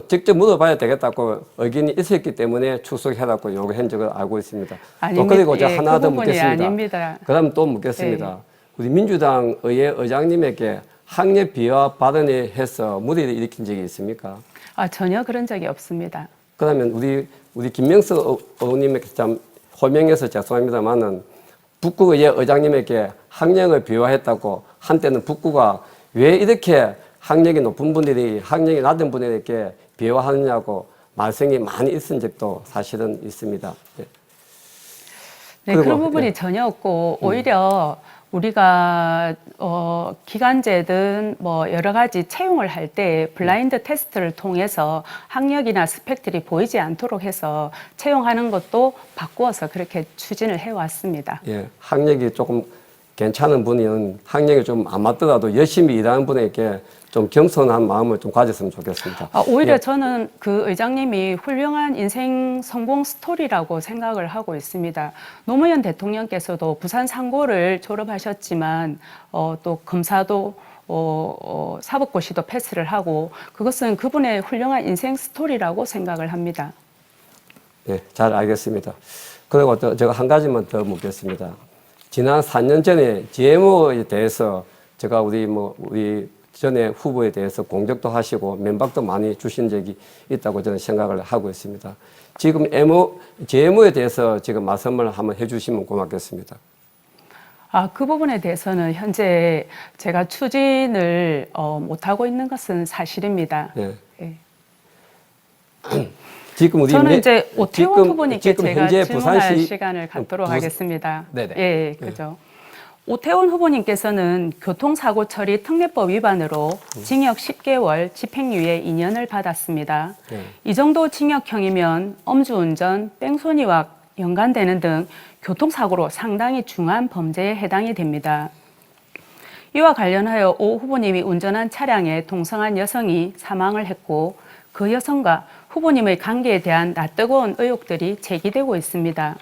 직접 물어봐야 되겠다고 의견이 있었기 때문에 출석해라고 요구한 적을 알고 있습니다. 또 그리고 제가 하나 더 묻겠습니다. 아닙니다. 그다음 또 묻겠습니다. 우리 민주당 의회 의장님에게 학력 비하 발언을 해서 무리를 일으킨 적이 있습니까? 전혀 그런 적이 없습니다. 그러면 우리 김명석 의원님에게 참 호명해서 죄송합니다만은 북구의회 의장님에게 학력을 비하했다고 한때는 북구가 왜 이렇게 학력이 높은 분들이 학력이 낮은 분들에게 비하하느냐고 말씀이 많이 있은 적도 사실은 있습니다. 네, 그런 부분이 전혀 없고 오히려 우리가 기간제든 뭐 여러 가지 채용을 할 때 블라인드 테스트를 통해서 학력이나 스펙들이 보이지 않도록 해서 채용하는 것도 바꾸어서 그렇게 추진을 해왔습니다. 예, 학력이 조금 괜찮은 분은 학력이 좀 안 맞더라도 열심히 일하는 분에게 좀 겸손한 마음을 좀 가졌으면 좋겠습니다. 오히려 저는 그 의장님이 훌륭한 인생 성공 스토리라고 생각을 하고 있습니다. 노무현 대통령께서도 부산 상고를 졸업하셨지만 또 검사도 사법고시도 패스를 하고 그것은 그분의 훌륭한 인생 스토리라고 생각을 합니다. 네, 잘 알겠습니다. 그리고 또 제가 한 가지만 더 묻겠습니다. 지난 4년 전에 GMO에 대해서 제가 우리 전에 후보에 대해서 공격도 하시고 면박도 많이 주신 적이 있다고 저는 생각을 하고 있습니다. 지금 제모에 대해서 지금 말씀을 한번 해주시면 고맙겠습니다. 그 부분에 대해서는 현재 제가 추진을 못하고 있는 것은 사실입니다. 네. 예. 지금 우리 저는 이제 오태훈 후보님께 지금 제가 현재 질문할 부산시 시간을 갖도록 하겠습니다. 네네. 예, 그죠. 오태훈 후보님께서는 교통사고 처리 특례법 위반으로 징역 10개월, 집행유예 2년을 받았습니다. 네. 이 정도 징역형이면 음주운전, 뺑소니와 연관되는 등 교통사고로 상당히 중한 범죄에 해당이 됩니다. 이와 관련하여 오 후보님이 운전한 차량에 동성한 여성이 사망을 했고 그 여성과 후보님의 관계에 대한 낯뜨거운 의혹들이 제기되고 있습니다.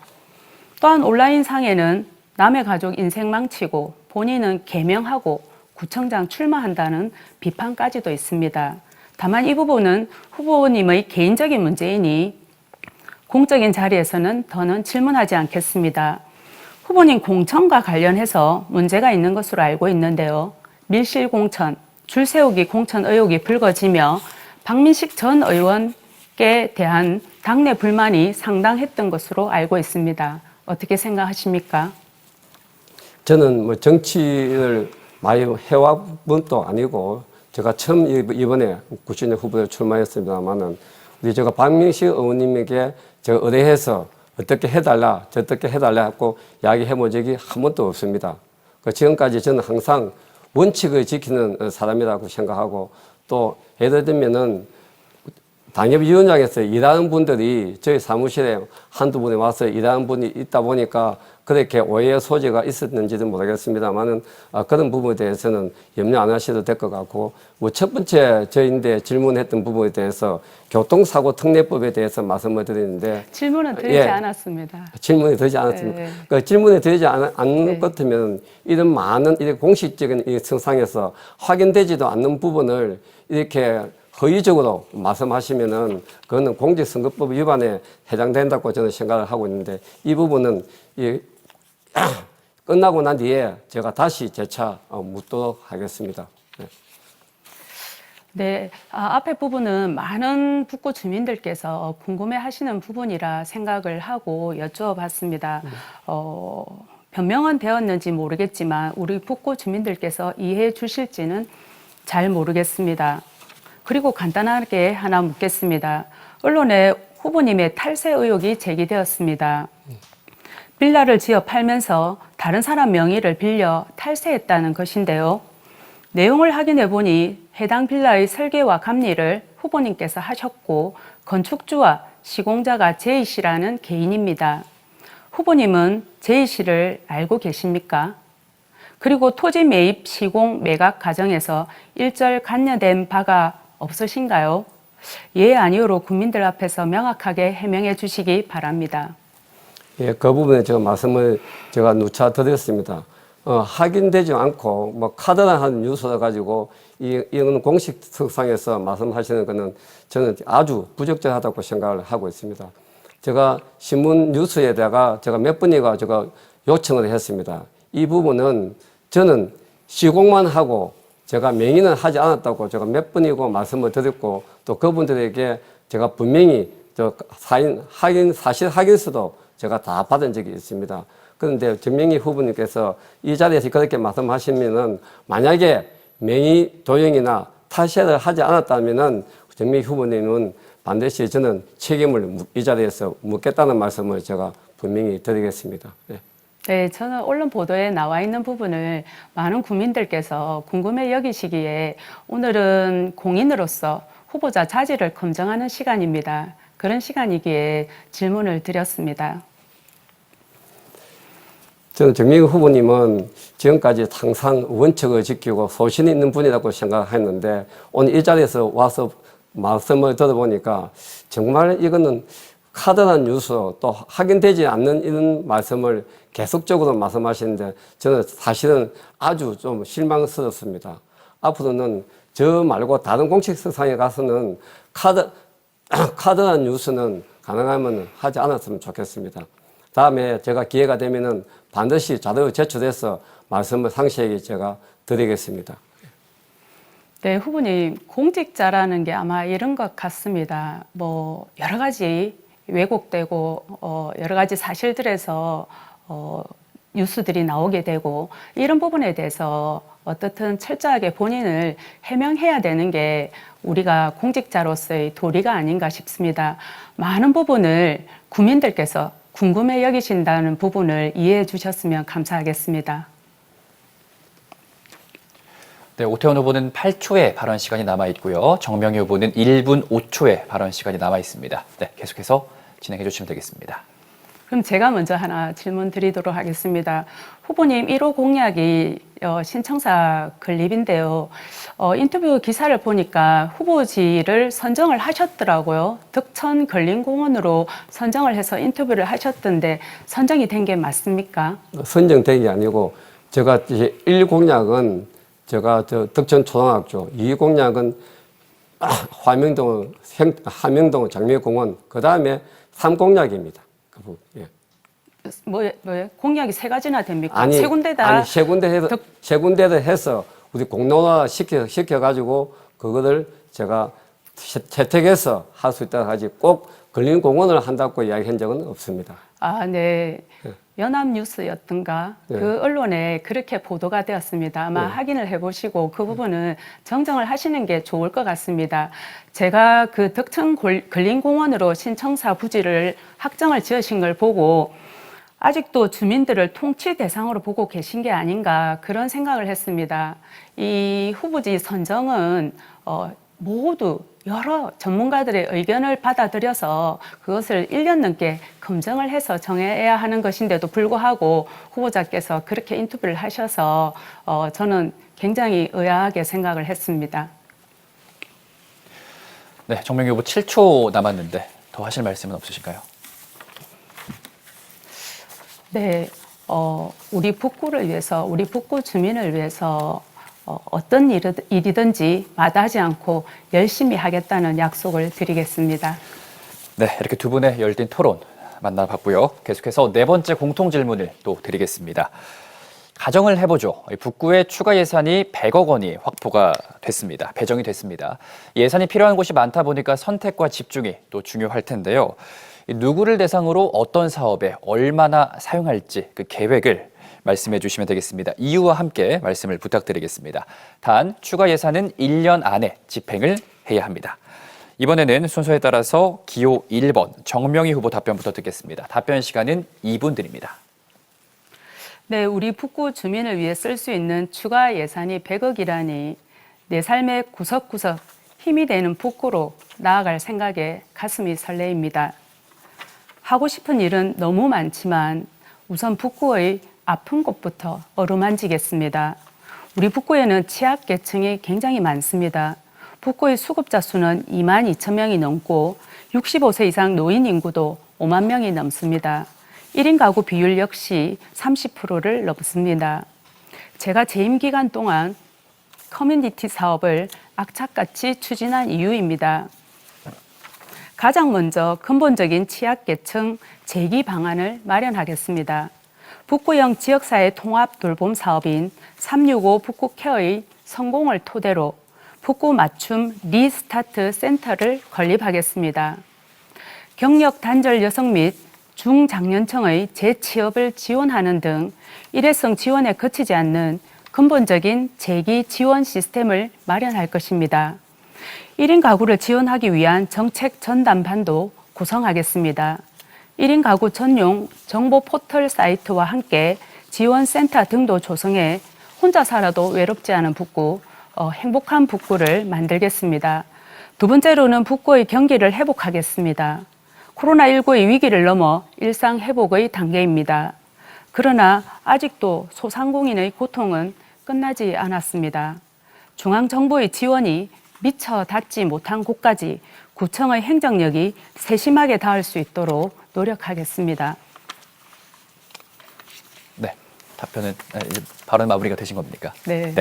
또한 온라인상에는 남의 가족 인생 망치고 본인은 개명하고 구청장 출마한다는 비판까지도 있습니다. 다만 이 부분은 후보님의 개인적인 문제이니 공적인 자리에서는 더는 질문하지 않겠습니다. 후보님 공천과 관련해서 문제가 있는 것으로 알고 있는데요. 밀실 공천, 줄 세우기 공천 의혹이 불거지며 박민식 전 의원께 대한 당내 불만이 상당했던 것으로 알고 있습니다. 어떻게 생각하십니까? 저는 뭐 정치를 많이 해와 분도 아니고 제가 처음 이번에 구시년 후보에 출마했습니다만은 우리 제가 박민식 의원님에게 제가 의뢰해서 어떻게 해달라, 저떻게 해달라 하고 이야기해본 적이 한 번도 없습니다. 지금까지 저는 항상 원칙을 지키는 사람이라고 생각하고 또 예를 들면은 당협위원장에서 일하는 분들이 저희 사무실에 한두 분이 와서 일하는 분이 있다 보니까 그렇게 오해의 소지가 있었는지는 모르겠습니다만은 그런 부분에 대해서는 염려 안 하셔도 될 것 같고 뭐 첫 번째 저희인데 질문했던 부분에 대해서 교통사고 특례법에 대해서 말씀을 드리는데 질문은 드리지 않았습니다. 질문이 되지 않았습니다. 네. 그 질문이 되지 않는 네. 것 같으면 이런 많은 이런 공식적인 이 성상에서 확인되지도 않는 부분을 이렇게 허위적으로 말씀하시면은 그거는 공직선거법 위반에 해당된다고 저는 생각을 하고 있는데 이 부분은 끝나고 난 뒤에 제가 다시 재차 묻도록 하겠습니다. 네. 네, 앞에 부분은 많은 북구 주민들께서 궁금해 하시는 부분이라 생각을 하고 여쭈어봤습니다. 변명은 되었는지 모르겠지만 우리 북구 주민들께서 이해해 주실지는 잘 모르겠습니다. 그리고 간단하게 하나 묻겠습니다. 언론에 후보님의 탈세 의혹이 제기되었습니다. 빌라를 지어 팔면서 다른 사람 명의를 빌려 탈세했다는 것인데요. 내용을 확인해 보니 해당 빌라의 설계와 감리를 후보님께서 하셨고 건축주와 시공자가 제이 씨라는 개인입니다. 후보님은 제이 씨를 알고 계십니까? 그리고 토지 매입, 시공, 매각 과정에서 일절 관여된 바가 없으신가요? 예, 아니오로 국민들 앞에서 명확하게 해명해 주시기 바랍니다. 예, 그 부분에 제가 말씀을 제가 누차 드렸습니다. 확인되지 않고 뭐 카드라는 뉴스를 가지고 이런 공식 석상에서 말씀하시는 것은 저는 아주 부적절하다고 생각을 하고 있습니다. 제가 신문 뉴스에다가 제가 몇 번이가 제가 요청을 했습니다. 이 부분은 저는 시공만 하고 제가 명의는 하지 않았다고 제가 몇 번이고 말씀을 드렸고 또 그분들에게 제가 분명히 사실 확인서도 제가 다 받은 적이 있습니다. 그런데 전명희 후보님께서 이 자리에서 그렇게 말씀하시면은 만약에 명의 도용이나 탈세를 하지 않았다면은 전명희 후보님은 반드시 저는 책임을 이 자리에서 묻겠다는 말씀을 제가 분명히 드리겠습니다. 네. 네, 저는 언론 보도에 나와 있는 부분을 많은 국민들께서 궁금해 여기시기에 오늘은 공인으로서 후보자 자질을 검증하는 시간입니다. 그런 시간이기에 질문을 드렸습니다. 저는 정명희 후보님은 지금까지 항상 원칙을 지키고 소신 있는 분이라고 생각했는데 오늘 이 자리에서 와서 말씀을 들어보니까 정말 이거는 카드란 뉴스 또 확인되지 않는 이런 말씀을 계속적으로 말씀하시는데 저는 사실은 아주 좀 실망스럽습니다. 앞으로는 저 말고 다른 공식 석상에 가서는 카드란 뉴스는 가능하면 하지 않았으면 좋겠습니다. 다음에 제가 기회가 되면은 반드시 자료를 제출해서 말씀을 상세하게 제가 드리겠습니다. 네, 후보님, 공직자라는 게 아마 이런 것 같습니다. 뭐, 여러 가지 왜곡되고, 여러 가지 사실들에서, 뉴스들이 나오게 되고, 이런 부분에 대해서 어떻든 철저하게 본인을 해명해야 되는 게 우리가 공직자로서의 도리가 아닌가 싶습니다. 많은 부분을 국민들께서 궁금해 여기신다는 부분을 이해해 주셨으면 감사하겠습니다. 네, 오태원 후보는 8초의 발언 시간이 남아 있고요. 정명희 후보는 1분 5초의 발언 시간이 남아 있습니다. 네, 계속해서 진행해 주시면 되겠습니다. 그럼 제가 먼저 하나 질문 드리도록 하겠습니다. 후보님 1호 공약이 신청사 건립인데요. 인터뷰 기사를 보니까 후보지를 선정을 하셨더라고요. 덕천 근린공원으로 선정을 해서 인터뷰를 하셨던데 선정이 된 게 맞습니까? 선정된 게 아니고 제가 이제 1 공약은 제가 덕천 초등학교, 2 공약은 하명동 장미공원, 그 다음에 3 공약입니다. 예. 뭐예요? 공약이 3가지나 됩니까? 아니, 세 군데다. 아니, 세 군데다 해서 우리 공론화 시켜가지고 그거를 제가 채택해서 할 수 있다 하지 꼭 근린공원을 한다고 이야기한 적은 없습니다. 아, 네. 연합뉴스였던가 네. 그 언론에 그렇게 보도가 되었습니다. 아마 확인을 해보시고 그 부분은 정정을 하시는 게 좋을 것 같습니다. 제가 그 덕천 근린공원으로 신청사 부지를 확정을 지으신 걸 보고 아직도 주민들을 통치 대상으로 보고 계신 게 아닌가 그런 생각을 했습니다. 이 후보지 선정은 모두 여러 전문가들의 의견을 받아들여서 그것을 1년 넘게 검증을 해서 정해야 하는 것인데도 불구하고 후보자께서 그렇게 인터뷰를 하셔서 저는 굉장히 의아하게 생각을 했습니다. 네, 정명희 후보 7초 남았는데 더 하실 말씀은 없으실까요? 네, 우리 북구를 위해서, 우리 북구 주민을 위해서 어떤 일이든지 마다하지 않고 열심히 하겠다는 약속을 드리겠습니다. 네, 이렇게 두 분의 열띤 토론 만나봤고요. 계속해서 네 번째 공통 질문을 또 드리겠습니다. 가정을 해보죠. 북구에 추가 예산이 100억 원이 확보가 됐습니다. 배정이 됐습니다. 예산이 필요한 곳이 많다 보니까 선택과 집중이 또 중요할 텐데요. 누구를 대상으로 어떤 사업에 얼마나 사용할지 그 계획을 말씀해 주시면 되겠습니다. 이유와 함께 말씀을 부탁드리겠습니다. 단, 추가 예산은 1년 안에 집행을 해야 합니다. 이번에는 순서에 따라서 기호 1번 정명희 후보 답변부터 듣겠습니다. 답변 시간은 2분 드립니다. 네, 우리 북구 주민을 위해 쓸 수 있는 추가 예산이 100억이라니 내 삶의 구석구석 힘이 되는 북구로 나아갈 생각에 가슴이 설레입니다. 하고 싶은 일은 너무 많지만 우선 북구의 아픈 곳부터 어루만지겠습니다. 우리 북구에는 취약계층이 굉장히 많습니다. 북구의 수급자 수는 2만 2천 명이 넘고 65세 이상 노인 인구도 5만 명이 넘습니다. 1인 가구 비율 역시 30%를 넘습니다. 제가 재임 기간 동안 커뮤니티 사업을 악착같이 추진한 이유입니다. 가장 먼저 근본적인 취약계층 재기 방안을 마련하겠습니다. 북구형 지역사회 통합 돌봄 사업인 365 북구케어의 성공을 토대로 북구 맞춤 리스타트 센터를 건립하겠습니다. 경력 단절 여성 및 중장년층의 재취업을 지원하는 등 일회성 지원에 그치지 않는 근본적인 재기 지원 시스템을 마련할 것입니다. 1인 가구를 지원하기 위한 정책 전담반도 구성하겠습니다. 1인 가구 전용 정보 포털 사이트와 함께 지원센터 등도 조성해 혼자 살아도 외롭지 않은 북구, 행복한 북구를 만들겠습니다. 두 번째로는 북구의 경기를 회복하겠습니다. 코로나19의 위기를 넘어 일상 회복의 단계입니다. 그러나 아직도 소상공인의 고통은 끝나지 않았습니다. 중앙정부의 지원이 미처 닿지 못한 곳까지 구청의 행정력이 세심하게 닿을 수 있도록 노력하겠습니다. 네, 답변은 발언 마무리가 되신 겁니까? 네.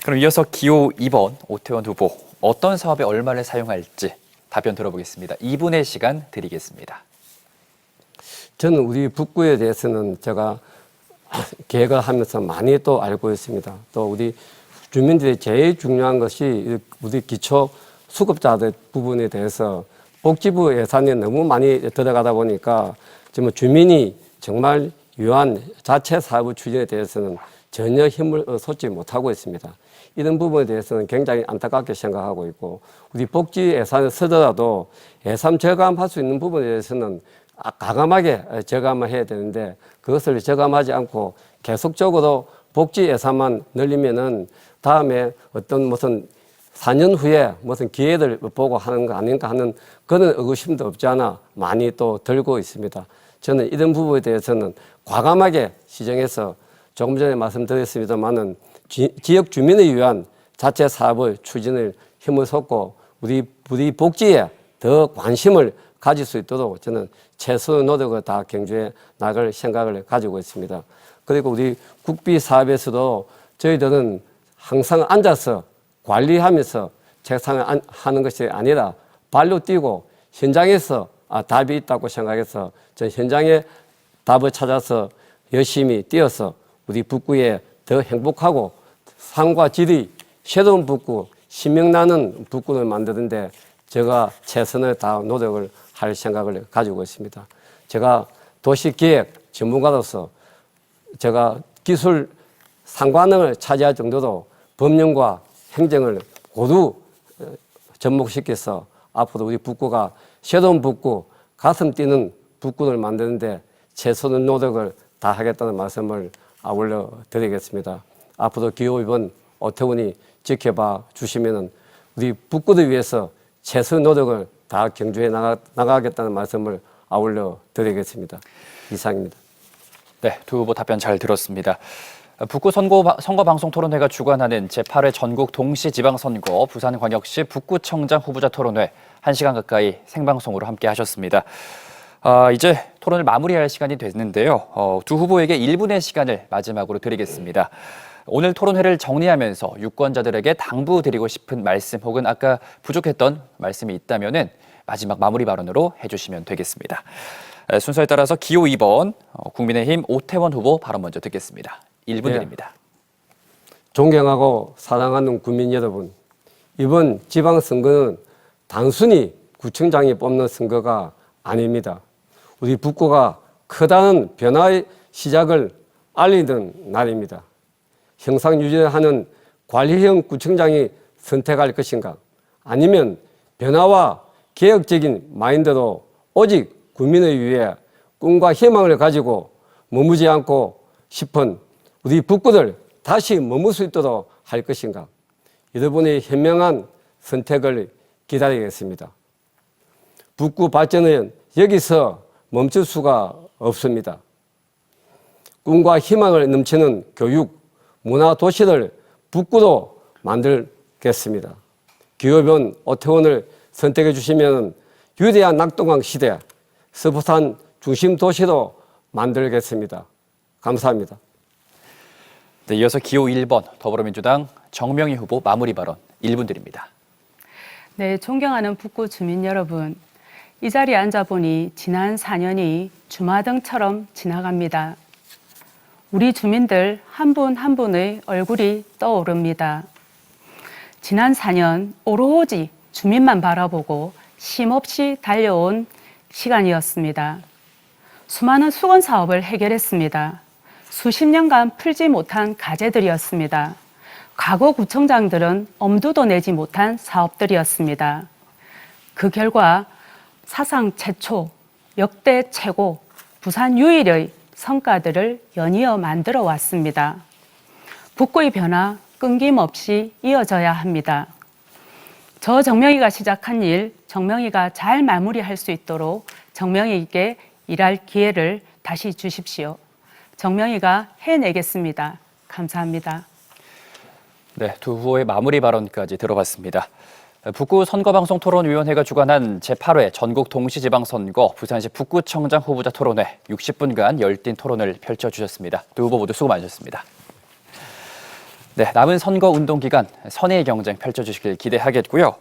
그럼 이어서 기호 2번 오태원 후보 어떤 사업에 얼마를 사용할지 답변 들어보겠습니다. 2분의 시간 드리겠습니다. 저는 우리 북구에 대해서는 제가 계획을 하면서 많이 또 알고 있습니다. 또 우리 주민들이 제일 중요한 것이 우리 기초 수급자들 부분에 대해서 복지부 예산이 너무 많이 들어가다 보니까 지금 주민이 정말 유한 자체 사업 추진에 대해서는 전혀 힘을 쏟지 못하고 있습니다. 이런 부분에 대해서는 굉장히 안타깝게 생각하고 있고, 우리 복지 예산을 쓰더라도 예산 절감할 수 있는 부분에 대해서는 과감하게 절감을 해야 되는데, 그것을 절감하지 않고 계속적으로 복지 예산만 늘리면은 다음에 어떤 무슨 4년 후에 무슨 기회를 보고 하는 거 아닌가 하는 그런 의구심도 없지 않아 많이 또 들고 있습니다. 저는 이런 부분에 대해서는 과감하게 시정해서 조금 전에 말씀드렸습니다만은 지역 주민을 위한 자체 사업의 추진을 힘을 쏟고 우리 복지에 더 관심을 가질 수 있도록 저는 최선의 노력을 다 경주해 나갈 생각을 가지고 있습니다. 그리고 우리 국비 사업에서도 저희들은 항상 앉아서 관리하면서 책상을 하는 것이 아니라 발로 뛰고 현장에서 답이 있다고 생각해서 저 현장에 답을 찾아서 열심히 뛰어서 우리 북구에 더 행복하고 삶과 질이 새로운 북구, 신명나는 북구를 만드는데 제가 최선을 다한 노력을 할 생각을 가지고 있습니다. 제가 도시기획 전문가로서 제가 기술 상관을 차지할 정도로 법령과 행정을 고루 접목시켜서 앞으로 우리 북구가 새로운 북구, 가슴 뛰는 북구를 만드는데 최선의 노력을 다하겠다는 말씀을 아울러 드리겠습니다. 앞으로 기호위원 오태훈이 지켜봐 주시면은 우리 북구를 위해서 최선의 노력을 다 경주해 나가겠다는 말씀을 아울러 드리겠습니다. 이상입니다. 네, 두 후보 답변 잘 들었습니다. 북구 선거방송토론회가 주관하는 제8회 전국 동시지방선거 부산광역시 북구청장 후보자 토론회 1시간 가까이 생방송으로 함께 하셨습니다. 이제 토론을 마무리할 시간이 됐는데요. 두 후보에게 1분의 시간을 마지막으로 드리겠습니다. 오늘 토론회를 정리하면서 유권자들에게 당부드리고 싶은 말씀 혹은 아까 부족했던 말씀이 있다면은 마지막 마무리 발언으로 해주시면 되겠습니다. 순서에 따라서 기호 2번 국민의힘 오태원 후보 발언 먼저 듣겠습니다. 1분 드립니다. 존경하고 사랑하는 국민 여러분, 이번 지방선거는 단순히 구청장이 뽑는 선거가 아닙니다. 우리 북구가 커다란 변화의 시작을 알리는 날입니다. 형상 유지하는 관리형 구청장이 선택할 것인가, 아니면 변화와 개혁적인 마인드로 오직 국민을 위해 꿈과 희망을 가지고 머무지 않고 싶은 우리 북구를 다시 머물 수 있도록 할 것인가, 여러분의 현명한 선택을 기다리겠습니다. 북구 발전은 여기서 멈출 수가 없습니다. 꿈과 희망을 넘치는 교육, 문화 도시를 북구로 만들겠습니다. 기호변 오태원을 선택해 주시면 위대한 낙동강 시대 서부산 중심 도시로 만들겠습니다. 감사합니다. 네, 이어서 기호 1번 더불어민주당 정명희 후보 마무리 발언 1분 드립니다. 네, 존경하는 북구 주민 여러분, 이 자리에 앉아보니 지난 4년이 주마등처럼 지나갑니다. 우리 주민들 한 분 한 분의 얼굴이 떠오릅니다. 지난 4년 오로지 주민만 바라보고 쉼없이 달려온 시간이었습니다. 수많은 수건 사업을 해결했습니다. 수십 년간 풀지 못한 과제들이었습니다. 과거 구청장들은 엄두도 내지 못한 사업들이었습니다. 그 결과 사상 최초, 역대 최고, 부산 유일의 성과들을 연이어 만들어 왔습니다. 북구의 변화 끊김없이 이어져야 합니다. 저 정명희가 시작한 일, 정명희가 잘 마무리할 수 있도록 정명희에게 일할 기회를 다시 주십시오. 정명희가 해내겠습니다. 감사합니다. 네, 두 후보의 마무리 발언까지 들어봤습니다. 북구 선거방송토론위원회가 주관한 제8회 전국 동시지방선거 부산시 북구청장 후보자 토론회 60분간 열띤 토론을 펼쳐주셨습니다. 두 후보 모두 수고 많으셨습니다. 네, 남은 선거 운동 기간 선의의 경쟁 펼쳐주시길 기대하겠고요.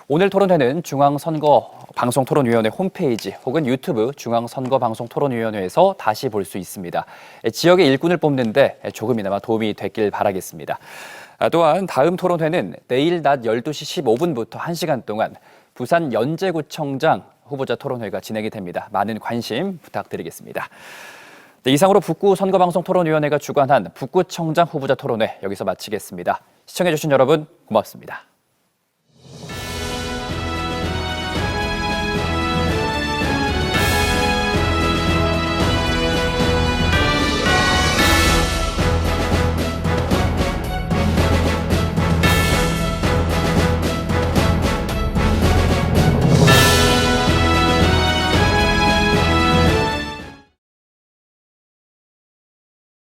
오늘 토론회는 중앙선거방송토론위원회 홈페이지 혹은 유튜브 중앙선거방송토론위원회에서 다시 볼 수 있습니다. 지역의 일꾼을 뽑는데 조금이나마 도움이 됐길 바라겠습니다. 또한 다음 토론회는 내일 낮 12시 15분부터 1시간 동안 부산 연제구청장 후보자 토론회가 진행이 됩니다. 많은 관심 부탁드리겠습니다. 네, 이상으로 북구 선거방송토론위원회가 주관한 북구청장 후보자 토론회 여기서 마치겠습니다. 시청해주신 여러분 고맙습니다.